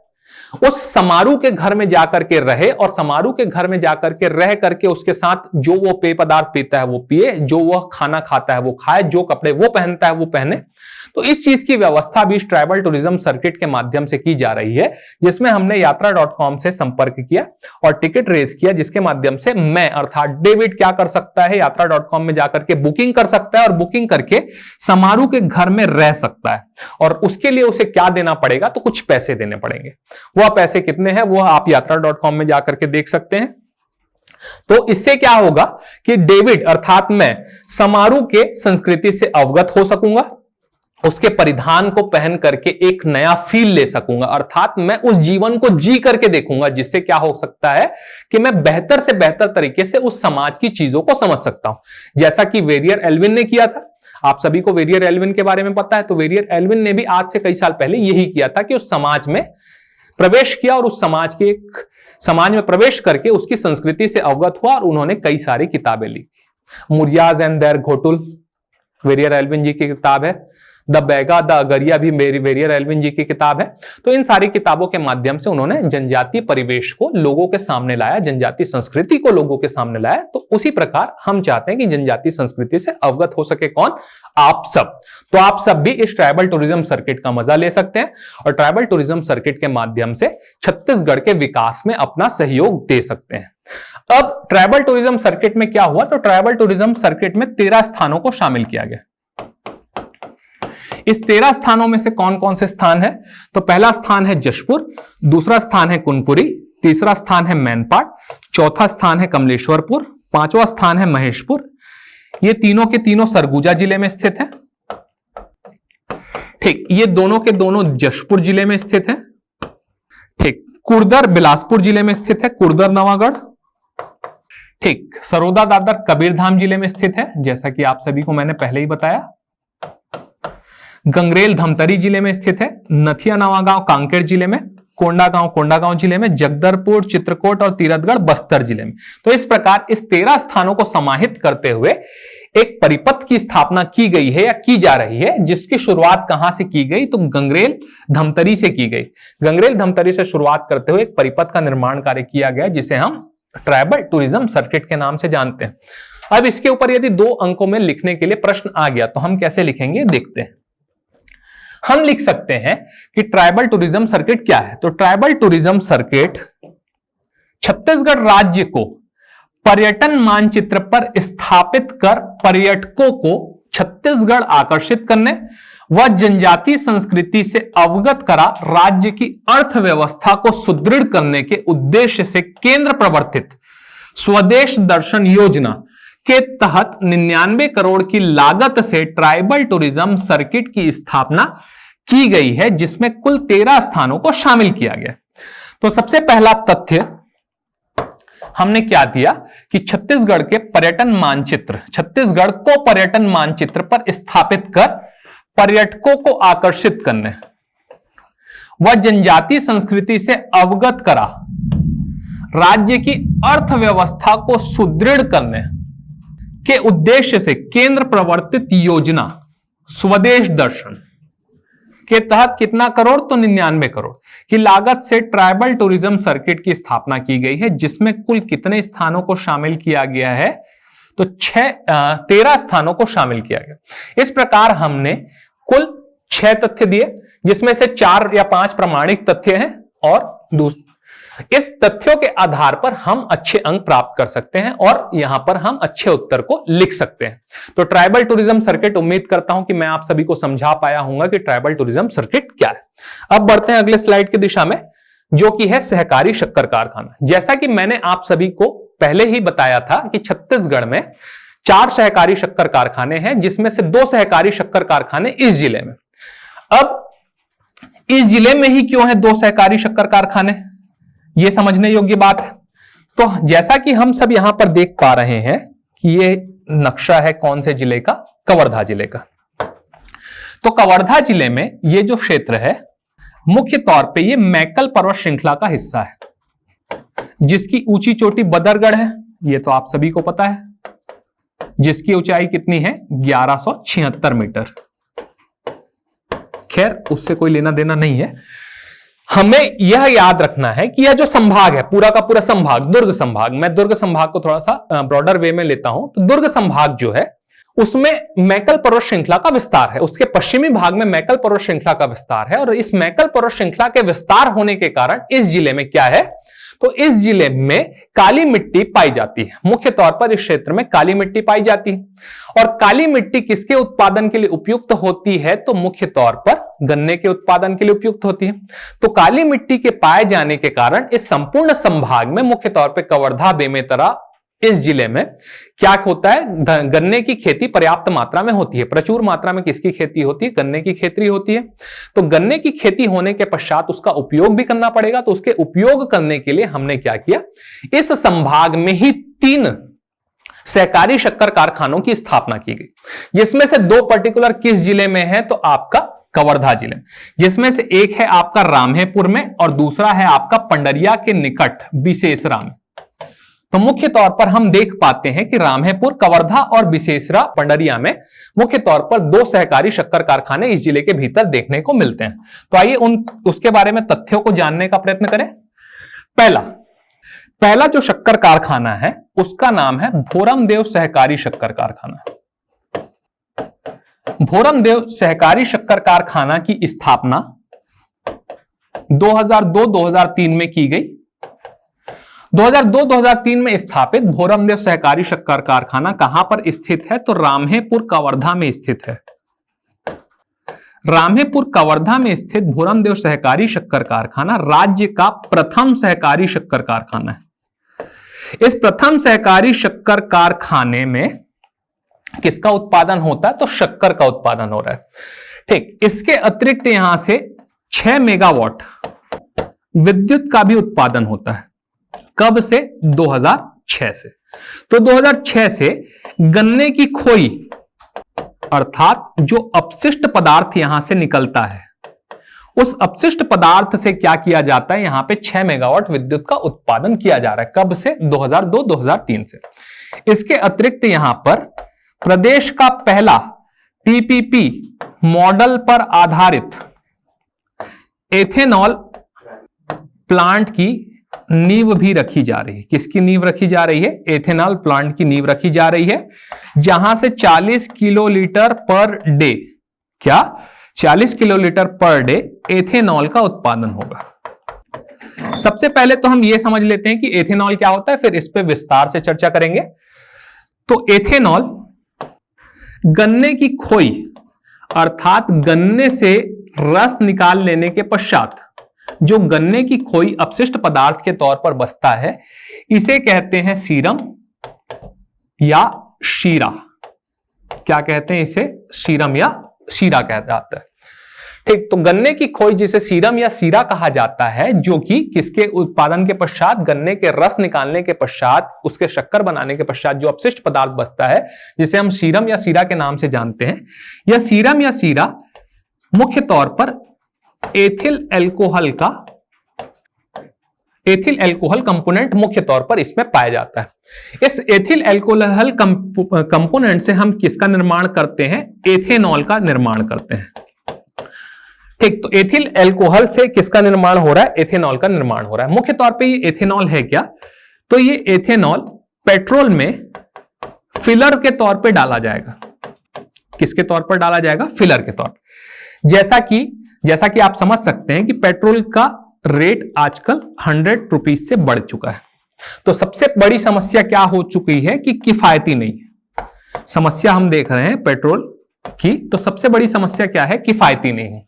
उस समारोह के घर में जाकर के रहे, और समारोह के घर में जाकर के रह करके उसके साथ जो वो पेय पदार्थ पीता है वो पिए, जो वह खाना खाता है वो खाए, जो कपड़े वो पहनता है वो पहने। तो इस चीज की व्यवस्था भी ट्राइबल टूरिज्म सर्किट के माध्यम से की जा रही है, जिसमें हमने यात्रा.com से संपर्क किया और टिकट रेज किया, जिसके माध्यम से मैं अर्थात डेविड क्या कर सकता है? यात्रा.com में जाकर के बुकिंग कर सकता है और बुकिंग करके समारोह के घर में रह सकता है। और उसके लिए उसे क्या देना पड़ेगा? तो कुछ पैसे देने पड़ेंगे। वह पैसे कितने हैं वो आप यात्रा.com में जाकर के देख सकते हैं। तो इससे क्या होगा कि डेविड अर्थात मैं समारोह के संस्कृति से अवगत हो सकूंगा, उसके परिधान को पहन करके एक नया फील ले सकूंगा, अर्थात मैं उस जीवन को जी करके देखूंगा, जिससे क्या हो सकता है कि मैं बेहतर से बेहतर तरीके से उस समाज की चीजों को समझ सकता हूं। जैसा कि वेरियर एल्विन ने किया था। आप सभी को वेरियर एल्विन के बारे में पता है। तो वेरियर एल्विन ने भी आज से कई साल पहले यही किया था कि उस समाज में प्रवेश किया और उस समाज में प्रवेश करके उसकी संस्कृति से अवगत हुआ, और उन्होंने कई सारी किताबें लिखी। Murias and their Ghotul Verrier Elwin ji की किताब है। द बैगा द अगरिया भी वेरियर एल्विन जी की किताब है। तो इन सारी किताबों के माध्यम से उन्होंने जनजातीय परिवेश को लोगों के सामने लाया, जनजातीय संस्कृति को लोगों के सामने लाया। तो उसी प्रकार हम चाहते हैं कि जनजातीय संस्कृति से अवगत हो सके कौन? आप सब। तो आप सब भी इस ट्राइबल टूरिज्म सर्किट का मजा ले सकते हैं और ट्राइबल टूरिज्म सर्किट के माध्यम से छत्तीसगढ़ के विकास में अपना सहयोग दे सकते हैं। अब ट्राइबल टूरिज्म सर्किट में क्या हुआ? तो ट्राइबल टूरिज्म सर्किट में 13 स्थानों को शामिल किया गया। इस 13 स्थानों में से कौन कौन से स्थान है? तो पहला स्थान है जशपुर, दूसरा स्थान है कुनपुरी, तीसरा स्थान है मैनपाट, चौथा स्थान है कमलेश्वरपुर, पांचवा स्थान है महेशपुर। ये तीनों के तीनों सरगुजा जिले में स्थित है। ठीक, ये दोनों के दोनों जशपुर जिले में स्थित है। ठीक, कुर्दर बिलासपुर जिले में स्थित है, कुर्दर नवागढ़। ठीक, सरोदा दादर कबीरधाम जिले में स्थित है, जैसा कि आप सभी को मैंने पहले ही बताया। गंगरेल धमतरी जिले में स्थित है, नथिया नवागांव कांकेर जिले में, कोंडागांव जिले में, जगदलपुर चित्रकोट और तीरथगढ़ बस्तर जिले में। तो इस प्रकार इस 13 स्थानों को समाहित करते हुए एक परिपथ की स्थापना की गई है या की जा रही है, जिसकी शुरुआत कहां से की गई? तो गंगरेल धमतरी से की गई। गंगरेल धमतरी से शुरुआत करते हुए एक परिपथ का निर्माण कार्य किया गया, जिसे हम ट्राइबल टूरिज्म सर्किट के नाम से जानते हैं। अब इसके ऊपर यदि 2 अंकों में लिखने के लिए प्रश्न आ गया तो हम कैसे लिखेंगे, देखते हैं। हम लिख सकते हैं कि ट्राइबल टूरिज्म सर्किट क्या है। तो ट्राइबल टूरिज्म सर्किट छत्तीसगढ़ राज्य को पर्यटन मानचित्र पर स्थापित कर पर्यटकों को छत्तीसगढ़ आकर्षित करने व जनजातीय संस्कृति से अवगत करा राज्य की अर्थव्यवस्था को सुदृढ़ करने के उद्देश्य से केंद्र प्रवर्तित स्वदेश दर्शन योजना के तहत 99 करोड़ की लागत से ट्राइबल टूरिज्म सर्किट की स्थापना की गई है, जिसमें कुल 13 स्थानों को शामिल किया गया। तो सबसे पहला तथ्य हमने क्या दिया कि छत्तीसगढ़ के पर्यटन मानचित्र, छत्तीसगढ़ को पर्यटन मानचित्र पर स्थापित कर पर्यटकों को आकर्षित करने व जनजातीय संस्कृति से अवगत करा राज्य की अर्थव्यवस्था को सुदृढ़ करने के उद्देश्य से केंद्र प्रवर्तित योजना स्वदेश दर्शन के तहत कितना करोड़? तो 99 करोड़ की लागत से ट्राइबल टूरिज्म सर्किट की स्थापना की गई है, जिसमें कुल कितने स्थानों को शामिल किया गया है? तो 13 स्थानों को शामिल किया गया। इस प्रकार हमने कुल 6 तथ्य दिए, जिसमें से 4 या 5 प्रमाणिक तथ्य हैं और इस तथ्यों के आधार पर हम अच्छे अंक प्राप्त कर सकते हैं और यहां पर हम अच्छे उत्तर को लिख सकते हैं। तो ट्राइबल टूरिज्म सर्किट, उम्मीद करता हूं कि मैं आप सभी को समझा पाया हूंगा कि ट्राइबल टूरिज्म सर्किट क्या है। अब बढ़ते हैं अगले स्लाइड की दिशा में, जो कि है सहकारी शक्कर कारखाना। जैसा कि मैंने आप सभी को पहले ही बताया था कि छत्तीसगढ़ में 4 सहकारी शक्कर कारखाने हैं, जिसमें से 2 सहकारी शक्कर कारखाने इस जिले में। अब इस जिले में ही क्यों है 2 सहकारी शक्कर कारखाने, यह समझने योग्य बात है। तो जैसा कि हम सब यहां पर देख पा रहे हैं कि यह नक्शा है कौन से जिले का? कवर्धा जिले का। तो कवर्धा जिले में ये जो क्षेत्र है मुख्य तौर पे ये मैकल पर्वत श्रृंखला का हिस्सा है, जिसकी ऊंची चोटी बदरगढ़ है, ये तो आप सभी को पता है, जिसकी ऊंचाई कितनी है 1176 मीटर। खैर उससे कोई लेना देना नहीं है। हमें यह याद रखना है कि यह जो संभाग है, पूरा का पूरा संभाग, दुर्ग संभाग, मैं दुर्ग संभाग को थोड़ा सा ब्रॉडर वे में लेता हूं, तो दुर्ग संभाग जो है उसमें मैकल पर्वत श्रृंखला का विस्तार है, उसके पश्चिमी भाग में मैकल पर्वत श्रृंखला का विस्तार है। और इस मैकल पर्वत श्रृंखला के विस्तार होने के कारण इस जिले में क्या है, तो इस जिले में काली मिट्टी पाई जाती है। मुख्य तौर पर इस क्षेत्र में काली मिट्टी पाई जाती है। और काली मिट्टी किसके उत्पादन के लिए उपयुक्त होती है, तो मुख्य तौर पर गन्ने के उत्पादन के लिए उपयुक्त होती है। तो काली मिट्टी के पाए जाने के कारण इस संपूर्ण संभाग में मुख्य तौर पर कवर्धा, बेमेतरा, इस जिले में क्या होता है, गन्ने की खेती पर्याप्त मात्रा में होती है। प्रचुर मात्रा में किसकी खेती होती है, गन्ने की खेती होती है। तो गन्ने की खेती होने के पश्चात उसका उपयोग भी करना पड़ेगा। तो उसके उपयोग करने के लिए हमने क्या किया, इस संभाग में ही 3 सहकारी शक्कर कारखानों की स्थापना की गई, जिसमें से 2 पर्टिकुलर किस जिले में है, तो आपका कवर्धा जिले, जिसमें से एक है आपका रामहेपुर में और दूसरा है आपका पंडरिया के निकट विशेषरा में। तो मुख्य तौर पर हम देख पाते हैं कि रामहेपुर, कवर्धा और विशेषरा, पंडरिया में मुख्य तौर पर 2 सहकारी शक्कर कारखाने इस जिले के भीतर देखने को मिलते हैं। तो आइए उसके बारे में तथ्यों को जानने का प्रयत्न करें। पहला जो शक्कर कारखाना है उसका नाम है भोरमदेव सहकारी शक्कर कारखाना। भोरमदेव सहकारी शक्कर कारखाना की स्थापना 2002-2003 में की गई। 2002-2003 में स्थापित भोरमदेव सहकारी शक्कर कारखाना कहां पर स्थित है, तो रामहेपुर, कवर्धा में स्थित है। रामहेपुर, कवर्धा में स्थित भोरमदेव सहकारी शक्कर कारखाना राज्य का प्रथम सहकारी शक्कर कारखाना है। इस प्रथम सहकारी शक्कर कारखाने में किसका उत्पादन होता है, तो शक्कर का उत्पादन हो रहा है। ठीक, इसके अतिरिक्त यहां से 6 मेगावाट विद्युत का भी उत्पादन होता है। कब से, 2006 से। तो 2006 से गन्ने की खोई अर्थात जो अपशिष्ट पदार्थ यहां से निकलता है, उस अपशिष्ट पदार्थ से क्या किया जाता है, यहां पे 6 मेगावाट विद्युत का उत्पादन किया जा रहा है। कब से, 2002-2003 से। इसके अतिरिक्त यहां पर प्रदेश का पहला टीपीपी मॉडल पर आधारित एथेनॉल प्लांट की नींव भी रखी जा रही है। किसकी नींव रखी जा रही है, एथेनॉल प्लांट की नींव रखी जा रही है, जहां से 40 किलोलीटर पर डे, क्या 40 किलोलीटर पर डे एथेनॉल का उत्पादन होगा। सबसे पहले तो हम यह समझ लेते हैं कि एथेनॉल क्या होता है, फिर इस पे विस्तार से चर्चा करेंगे। तो एथेनॉल गन्ने की खोई अर्थात गन्ने से रस निकाल लेने के पश्चात जो गन्ने की खोई अपशिष्ट पदार्थ के तौर पर बचता है, इसे कहते हैं सीरम या शीरा। क्या कहते हैं इसे, सीरम या शीरा कहा जाता है। ठीक, तो गन्ने की खोई जिसे सीरम या शीरा कहा जाता है, जो कि किसके उत्पादन के पश्चात, गन्ने के रस निकालने के पश्चात, उसके शक्कर बनाने के पश्चात जो अपशिष्ट पदार्थ बचता है, जिसे हम सीरम या शीरा के नाम से जानते हैं। यह सीरम या शीरा मुख्य तौर पर एथिल एल्कोहल कंपोनेंट मुख्य तौर पर इसमें पाया जाता है। इस एथिल एल्कोहल कंपोनेंट से हम किसका निर्माण करते हैं, एथेनॉल का निर्माण करते हैं। ठीक, तो एथिल एल्कोहल से किसका निर्माण हो रहा है, एथेनॉल का निर्माण हो रहा है। मुख्य तौर पे ये एथेनॉल है क्या, तो ये एथेनॉल पेट्रोल में फिलर के तौर पे डाला जाएगा। किसके तौर पर डाला जाएगा, फिलर के तौर पर। जैसा कि आप समझ सकते हैं कि पेट्रोल का रेट आजकल 100 रुपीज से बढ़ चुका है। तो सबसे बड़ी समस्या क्या हो चुकी है कि किफायती नहीं है। समस्या हम देख रहे हैं पेट्रोल की, तो सबसे बड़ी समस्या क्या है, किफायती नहीं है।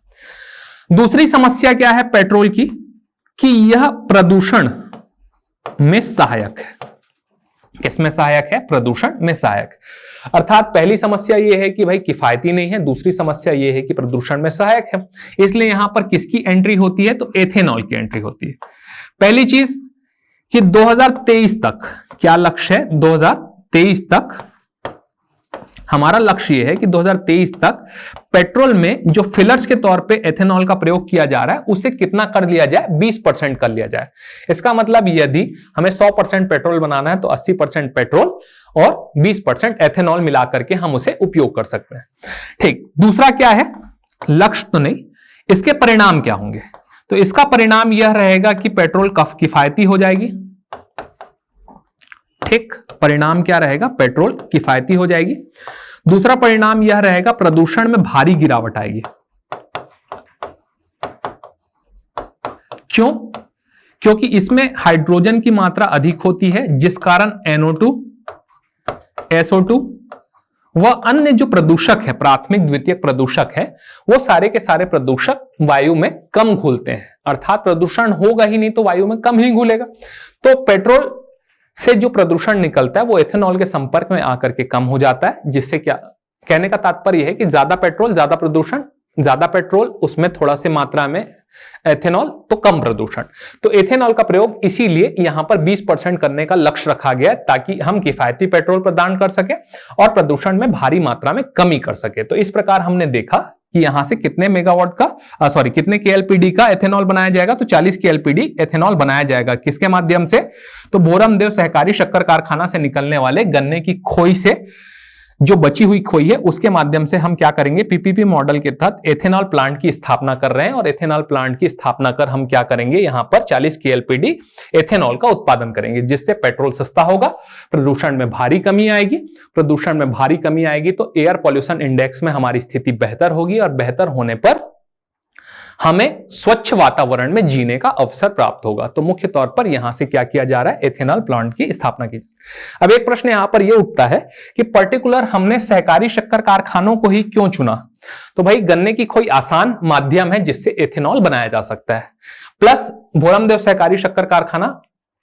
दूसरी समस्या क्या है पेट्रोल की, कि यह प्रदूषण में सहायक है। किसमें सहायक है, प्रदूषण में सहायक। अर्थात पहली समस्या यह है कि भाई किफायती नहीं है, दूसरी समस्या यह है कि प्रदूषण में सहायक है। इसलिए यहां पर किसकी एंट्री होती है, तो एथेनॉल की एंट्री होती है। पहली चीज कि 2023 तक क्या लक्ष्य है, 2023 तक हमारा लक्ष्य यह है कि 2023 तक पेट्रोल में जो फिलर्स के तौर पे एथेनॉल का प्रयोग किया जा रहा है उसे कितना कर लिया जाए, 20% कर लिया जाए। इसका मतलब यदि हमें 100% पेट्रोल बनाना है तो 80% पेट्रोल और 20% एथेनॉल मिलाकर के हम उसे उपयोग कर सकते हैं। ठीक, दूसरा क्या है, लक्ष्य तो नहीं, इसके परिणाम क्या होंगे? तो इसका परिणाम यह रहेगा कि पेट्रोल किफायती हो जाएगी। ठीक, परिणाम क्या रहेगा, पेट्रोल किफायती हो जाएगी। दूसरा परिणाम यह रहेगा प्रदूषण में भारी गिरावट आएगी। क्यों? क्योंकि इसमें हाइड्रोजन की मात्रा अधिक होती है, जिस कारण NO2, SO2 व अन्य जो प्रदूषक है, प्राथमिक द्वितीयक प्रदूषक है, वो सारे के सारे प्रदूषक वायु में कम घुलते हैं। अर्थात प्रदूषण होगा ही नहीं तो वायु में कम ही घुलेगा। तो पेट्रोल से जो प्रदूषण निकलता है वो एथेनॉल के संपर्क में आकर के कम हो जाता है, जिससे क्या कहने का तात्पर्य है कि ज्यादा पेट्रोल ज्यादा प्रदूषण, ज्यादा पेट्रोल उसमें थोड़ा सी मात्रा में एथेनॉल तो कम प्रदूषण। तो एथेनॉल का प्रयोग इसीलिए यहां पर 20% करने का लक्ष्य रखा गया है, ताकि हम किफायती पेट्रोल प्रदान कर सके और प्रदूषण में भारी मात्रा में कमी कर सके। तो इस प्रकार हमने देखा कि यहां से कितने मेगावाट का कितने KLPD का एथेनॉल बनाया जाएगा। तो 40 KLPD एथेनॉल बनाया जाएगा। किसके माध्यम से? तो बोरमदेव सहकारी शक्कर कारखाना से निकलने वाले गन्ने की खोई से, जो बची हुई खोई है उसके माध्यम से हम क्या करेंगे, PPP मॉडल के तहत एथेनॉल प्लांट की स्थापना कर रहे हैं। और एथेनॉल प्लांट की स्थापना कर हम क्या करेंगे, यहां पर 40 KLPD एथेनॉल का उत्पादन करेंगे, जिससे पेट्रोल सस्ता होगा, प्रदूषण में भारी कमी आएगी। प्रदूषण में भारी कमी आएगी तो एयर पॉल्यूशन इंडेक्स में हमारी स्थिति बेहतर होगी, और बेहतर होने पर हमें स्वच्छ वातावरण में जीने का अवसर प्राप्त होगा। तो मुख्य तौर पर यहां से क्या किया जा रहा है, एथेनॉल प्लांट की स्थापना की। अब एक प्रश्न यहां पर यह उठता है कि पर्टिकुलर हमने सहकारी शक्कर कारखानों को ही क्यों चुना? तो भाई गन्ने की खोई आसान माध्यम है जिससे एथेनॉल बनाया जा सकता है, प्लस बोरमदेव सहकारी शक्कर कारखाना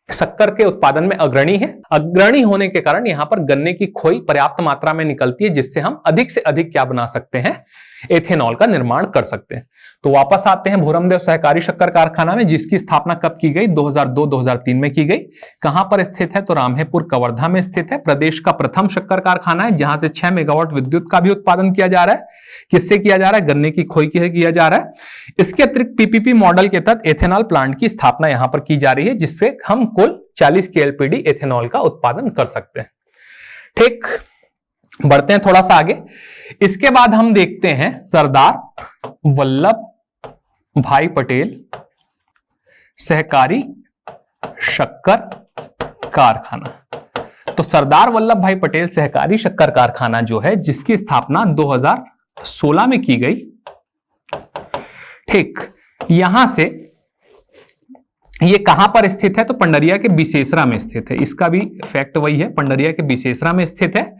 शक्कर के उत्पादन में अग्रणी है। अग्रणी होने के कारण यहां पर गन्ने की खोई पर्याप्त मात्रा में निकलती है, जिससे हम अधिक से अधिक क्या बना सकते हैं, एथेनॉल का निर्माण कर सकते हैं। तो वापस आते हैं बोरमदेव सहकारी शक्कर कारखाना में, जिसकी स्थापना कब की गई, 2002-2003 में की गई। कहां पर स्थित है, तो रामहेपुर कवर्धा में स्थित है। प्रदेश का प्रथम शक्कर कारखाना है, जहां से 6 मेगावाट विद्युत का भी उत्पादन किया जा रहा है। किससे किया जा रहा है, गन्ने की खोई से किया जा रहा है। इसके अतिरिक्त PPP मॉडल के तहत एथेनॉल प्लांट की स्थापना यहां पर की जा रही है, जिससे हम कुल 40 KLPD एथेनॉल का उत्पादन कर सकते हैं। ठीक, बढ़ते हैं थोड़ा सा आगे। इसके बाद हम देखते हैं सरदार वल्लभ भाई पटेल सहकारी शक्कर कारखाना। तो सरदार वल्लभ भाई पटेल सहकारी शक्कर कारखाना जो है, जिसकी स्थापना 2016 में की गई। ठीक, यहां से ये कहां पर स्थित है, तो पंडरिया के बिसेसरा में स्थित है। इसका भी फैक्ट वही है, पंडरिया के बिसेसरा में स्थित है।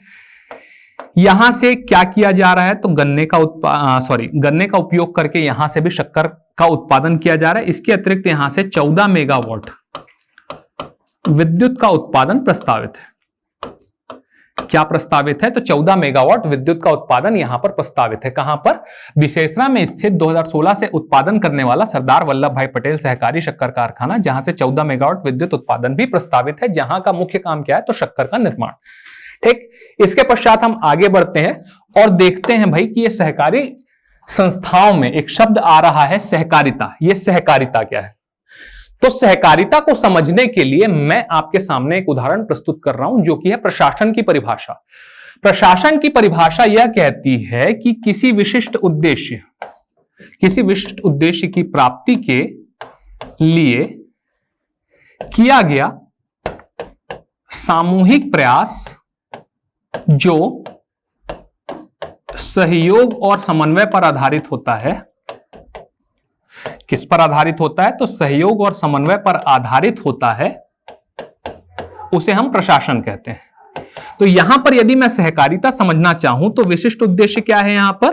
यहां से क्या किया जा रहा है, तो गन्ने का उपयोग करके यहां से भी शक्कर का उत्पादन किया जा रहा है। इसके अतिरिक्त यहां से 14 मेगावाट विद्युत का उत्पादन प्रस्तावित है। क्या प्रस्तावित है, तो 14 मेगावाट विद्युत का उत्पादन यहां पर प्रस्तावित है। कहां पर, बिसेसरा में स्थित 2016 से उत्पादन करने वाला सरदार वल्लभ भाई पटेल सहकारी शक्कर कारखाना, जहां से 14 मेगावाट विद्युत उत्पादन भी प्रस्तावित है, जहां का मुख्य काम क्या है, तो शक्कर का निर्माण। ठीक, इसके पश्चात हम आगे बढ़ते हैं और देखते हैं भाई कि ये सहकारी संस्थाओं में एक शब्द आ रहा है, सहकारिता। ये सहकारिता क्या है? तो सहकारिता को समझने के लिए मैं आपके सामने एक उदाहरण प्रस्तुत कर रहा हूं, जो कि है प्रशासन की परिभाषा। प्रशासन की परिभाषा यह कहती है कि किसी विशिष्ट उद्देश्य की प्राप्ति के लिए किया गया सामूहिक प्रयास जो सहयोग और समन्वय पर आधारित होता है। किस पर आधारित होता है, तो सहयोग और समन्वय पर आधारित होता है, उसे हम प्रशासन कहते हैं। तो यहां पर यदि मैं सहकारिता समझना चाहूं तो विशिष्ट उद्देश्य क्या है यहां पर,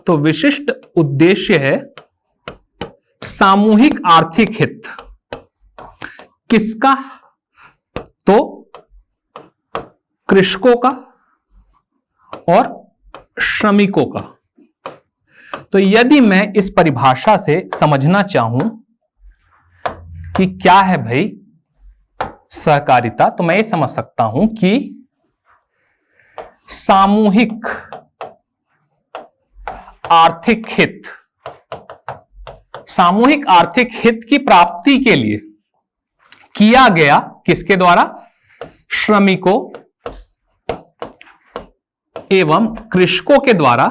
तो विशिष्ट उद्देश्य है सामूहिक आर्थिक हित। किसका, तो कृषकों का और श्रमिकों का। तो यदि मैं इस परिभाषा से समझना चाहूं कि क्या है भाई सहकारिता, तो मैं ये समझ सकता हूं कि सामूहिक आर्थिक हित, सामूहिक आर्थिक हित की प्राप्ति के लिए किया गया, किसके द्वारा? श्रमिकों एवं कृषकों के द्वारा,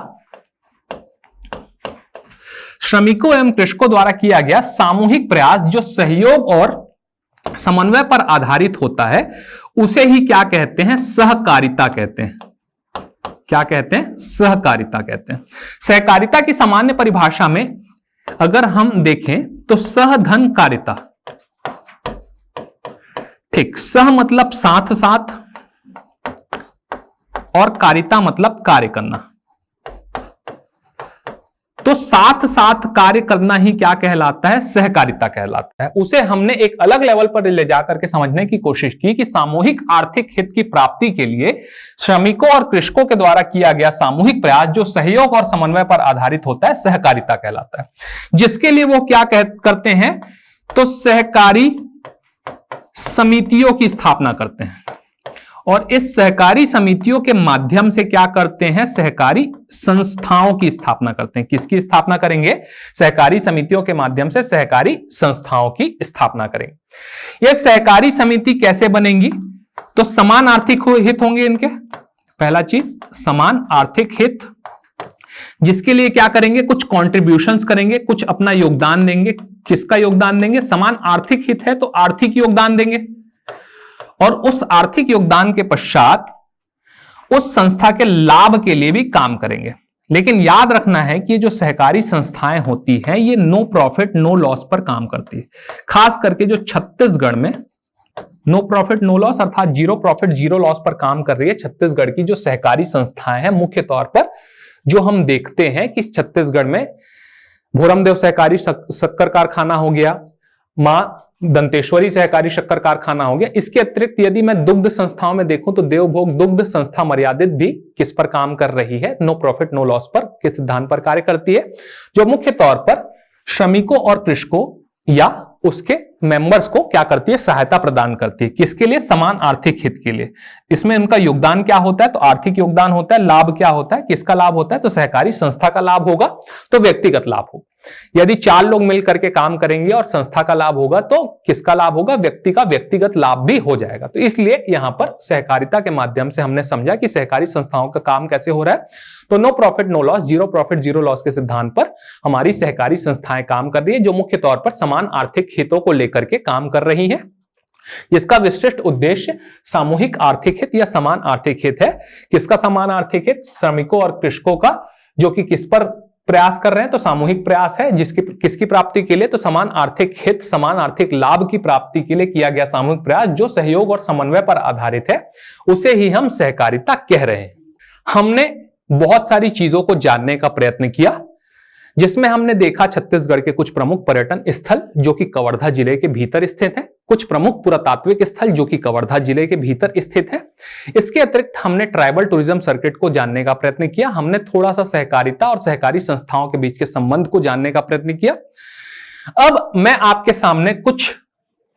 श्रमिकों एवं कृषकों द्वारा किया गया सामूहिक प्रयास जो सहयोग और समन्वय पर आधारित होता है, उसे ही क्या कहते हैं? सहकारिता कहते हैं। क्या कहते हैं? सहकारिता कहते हैं। सहकारिता की सामान्य परिभाषा में अगर हम देखें तो सहधनकारिता, ठीक, सह मतलब साथ साथ और कारिता मतलब कार्य करना, तो साथ साथ कार्य करना ही क्या कहलाता है? सहकारिता कहलाता है। उसे हमने एक अलग लेवल पर ले जाकर के समझने की कोशिश की कि सामूहिक आर्थिक हित की प्राप्ति के लिए श्रमिकों और कृषकों के द्वारा किया गया सामूहिक प्रयास जो सहयोग और समन्वय पर आधारित होता है, सहकारिता कहलाता है। जिसके लिए वो क्या करते हैं? तो सहकारी समितियों की स्थापना करते हैं, और इस सहकारी समितियों के माध्यम से क्या करते हैं? सहकारी संस्थाओं की स्थापना करते हैं। किसकी स्थापना करेंगे? सहकारी समितियों के माध्यम से सहकारी संस्थाओं की स्थापना करेंगे। यह सहकारी समिति कैसे बनेंगी? तो समान आर्थिक हित होंगे इनके। पहला चीज समान आर्थिक हित, जिसके लिए क्या करेंगे? कुछ कॉन्ट्रीब्यूशंस करेंगे, कुछ अपना योगदान देंगे। किसका योगदान देंगे? समान आर्थिक हित है तो आर्थिक योगदान देंगे, और उस आर्थिक योगदान के पश्चात उस संस्था के लाभ के लिए भी काम करेंगे। लेकिन याद रखना है कि जो सहकारी संस्थाएं होती हैं ये नो प्रॉफिट नो लॉस पर काम करती है। खास करके जो छत्तीसगढ़ में नो प्रॉफिट नो लॉस अर्थात जीरो प्रॉफिट जीरो लॉस पर काम कर रही है छत्तीसगढ़ की जो सहकारी संस्थाएं हैं, मुख्य तौर पर जो हम देखते हैं कि छत्तीसगढ़ में भोरमदेव सहकारी शक्कर कारखाना हो गया, मां दंतेश्वरी सहकारी शक्कर कारखाना हो गया। इसके अतिरिक्त यदि मैं दुग्ध संस्थाओं में देखूं तो देवभोग दुग्ध संस्था मर्यादित भी किस पर काम कर रही है? नो प्रॉफिट नो लॉस पर के सिद्धांत पर कार्य करती है, जो मुख्य तौर पर श्रमिकों और कृषकों या उसके मेंबर्स को क्या करती है? सहायता प्रदान करती है। किसके लिए? समान आर्थिक हित के लिए। इसमें उनका योगदान क्या होता है? तो आर्थिक योगदान होता है। लाभ क्या होता है? किसका लाभ होता है? तो सहकारी संस्था का लाभ होगा, तो व्यक्तिगत लाभ होगा। यदि 4 लोग मिलकर के काम करेंगे और संस्था का लाभ होगा तो किसका लाभ होगा? व्यक्ति का व्यक्तिगत लाभ भी हो जाएगा। तो इसलिए यहां पर सहकारिता के माध्यम से हमने समझा कि सहकारी संस्थाओं का काम कैसे हो रहा है। तो no profit no loss, zero profit zero loss के सिद्धांत पर हमारी सहकारी संस्थाएं काम कर रही है, जो मुख्य तौर पर समान आर्थिक हितों को लेकर के काम कर रही है। इसका विशिष्ट उद्देश्य सामूहिक आर्थिक हित या समान आर्थिक हित है। किसका समान आर्थिक हित? श्रमिकों और कृषकों का, जो कि किस पर प्रयास कर रहे हैं? तो सामूहिक प्रयास है। जिसकी किसकी प्राप्ति के लिए? तो समान आर्थिक हित, समान आर्थिक लाभ की प्राप्ति के लिए किया गया सामूहिक प्रयास जो सहयोग और समन्वय पर आधारित है, उसे ही हम सहकारिता कह रहे हैं। हमने बहुत सारी चीजों को जानने का प्रयत्न किया, जिसमें हमने देखा छत्तीसगढ़ के कुछ प्रमुख पर्यटन स्थल जो कि कवर्धा जिले के भीतर स्थित हैं, कुछ प्रमुख पुरातात्विक स्थल जो कि कवर्धा जिले के भीतर स्थित हैं। इसके अतिरिक्त हमने ट्राइबल टूरिज्म सर्किट को जानने का प्रयत्न किया। हमने थोड़ा सा सहकारिता और सहकारी संस्थाओं के बीच के संबंध को जानने का प्रयत्न किया। अब मैं आपके सामने कुछ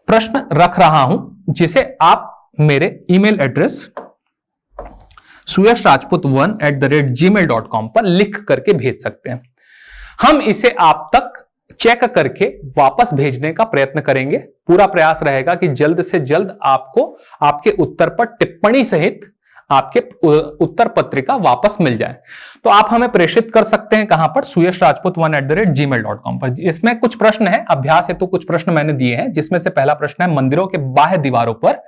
प्रश्न रख रहा हूं, जिसे आप मेरे ईमेल एड्रेस suyashrajput1@gmail.com पर लिख करके भेज सकते हैं। हम इसे आप तक चेक करके वापस भेजने का प्रयत्न करेंगे। पूरा प्रयास रहेगा कि जल्द से जल्द आपको आपके उत्तर पर टिप्पणी सहित आपके उत्तर पत्रिका वापस मिल जाए। तो आप हमें प्रेषित कर सकते हैं कहां पर? suyashrajput1@gmail.com पर। इसमें कुछ प्रश्न है, अभ्यास हेतु कुछ प्रश्न मैंने दिए हैं, जिसमें से पहला प्रश्न है मंदिरों के बाह्य दीवारों पर,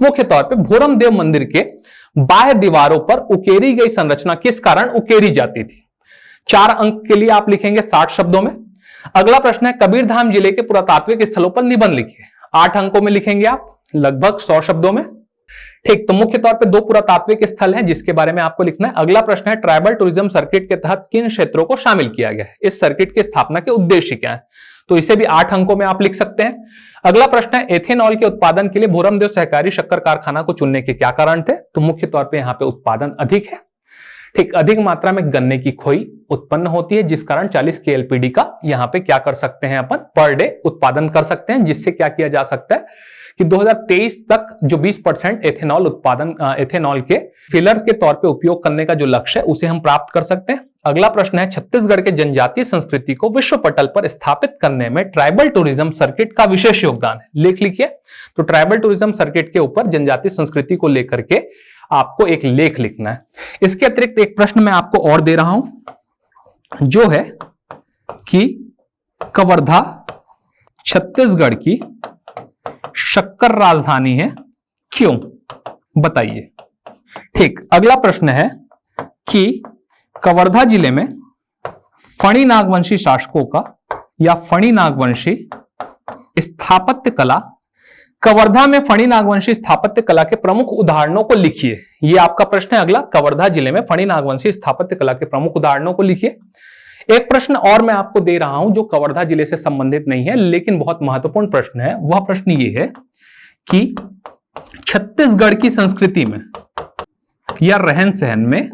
मुख्य तौर पर भोरमदेव मंदिर के बाह्य दीवारों पर उकेरी गई संरचना किस कारण उकेरी जाती थी? 4 अंक के लिए आप लिखेंगे 60 शब्दों में। अगला प्रश्न है कबीरधाम जिले के पुरातात्विक स्थलों पर निबंध लिखिए। 8 अंकों में लिखेंगे आप, लगभग 100 शब्दों में। ठीक, तो मुख्य तौर पे 2 पुरातात्विक स्थल हैं जिसके बारे में आपको लिखना है। अगला प्रश्न है ट्राइबल टूरिज्म सर्किट के तहत किन क्षेत्रों को शामिल किया गया है? इस सर्किट की स्थापना के उद्देश्य क्या है? तो इसे भी 8 अंकों में आप लिख सकते हैं। अगला प्रश्न है एथेनॉल के उत्पादन के लिए भोरमदेव सहकारी शक्कर कारखाना को चुनने के क्या कारण थे? तो मुख्य तौर पर यहां पे उत्पादन अधिक है। ठीक, अधिक मात्रा में गन्ने की खोई उत्पन्न होती है, जिस कारण 40 KLPD का यहां पे क्या कर सकते हैं अपन? पर डे उत्पादन कर सकते हैं, जिससे क्या किया जा सकता है कि 2023 तक जो 20% एथेनॉल के फिलर के तौर पे उपयोग करने का जो लक्ष्य है उसे हम प्राप्त कर सकते हैं। अगला प्रश्न है, छत्तीसगढ़ के जनजातीय संस्कृति को विश्व पटल पर स्थापित करने में ट्राइबल टूरिज्म सर्किट का विशेष योगदान है। लेख लिखिए। तो ट्राइबल टूरिज्म सर्किट के ऊपर जनजातीय संस्कृति को लेकर के आपको एक लेख लिखना है। इसके अतिरिक्त एक प्रश्न मैं आपको और दे रहा हूं, जो है कि कवर्धा छत्तीसगढ़ की शक्कर राजधानी है, क्यों? बताइए। ठीक। अगला प्रश्न है कि कवर्धा जिले में फणी नागवंशी शासकों का या फणी नागवंशी स्थापत्य कला, कवर्धा में फणी नागवंशी स्थापत्य कला के प्रमुख उदाहरणों को लिखिए। यह आपका प्रश्न है अगला। कवर्धा जिले में फणी नागवंशी स्थापत्य कला के प्रमुख उदाहरणों को लिखिए। एक प्रश्न और मैं आपको दे रहा हूं जो कवर्धा जिले से संबंधित नहीं है लेकिन बहुत महत्वपूर्ण प्रश्न है। वह प्रश्न यह है कि छत्तीसगढ़ की संस्कृति में या रहन सहन में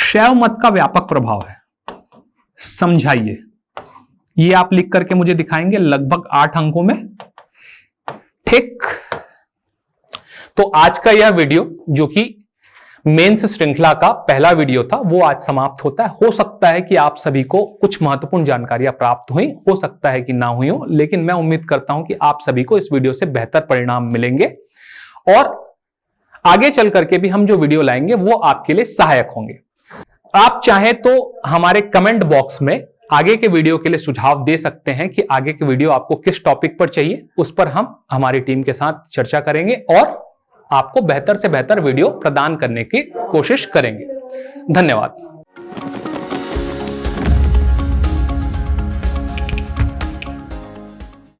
शैव मत का व्यापक प्रभाव है, समझाइए। ये आप लिख करके मुझे दिखाएंगे लगभग 8 अंकों में। ठीक। तो आज का यह वीडियो जो कि मेंस श्रृंखला का पहला वीडियो था वो आज समाप्त होता है। हो सकता है कि आप सभी को कुछ महत्वपूर्ण जानकारियां प्राप्त हुई, हो सकता है कि ना हुई हो, लेकिन मैं उम्मीद करता हूं कि आप सभी को इस वीडियो से बेहतर परिणाम मिलेंगे और आगे चल करके भी हम जो वीडियो लाएंगे वो आपके लिए सहायक होंगे। आप चाहें तो हमारे कमेंट बॉक्स में आगे के वीडियो के लिए सुझाव दे सकते हैं कि आगे के वीडियो आपको किस टॉपिक पर चाहिए। उस पर हम हमारी टीम के साथ चर्चा करेंगे और आपको बेहतर से बेहतर वीडियो प्रदान करने की कोशिश करेंगे। धन्यवाद।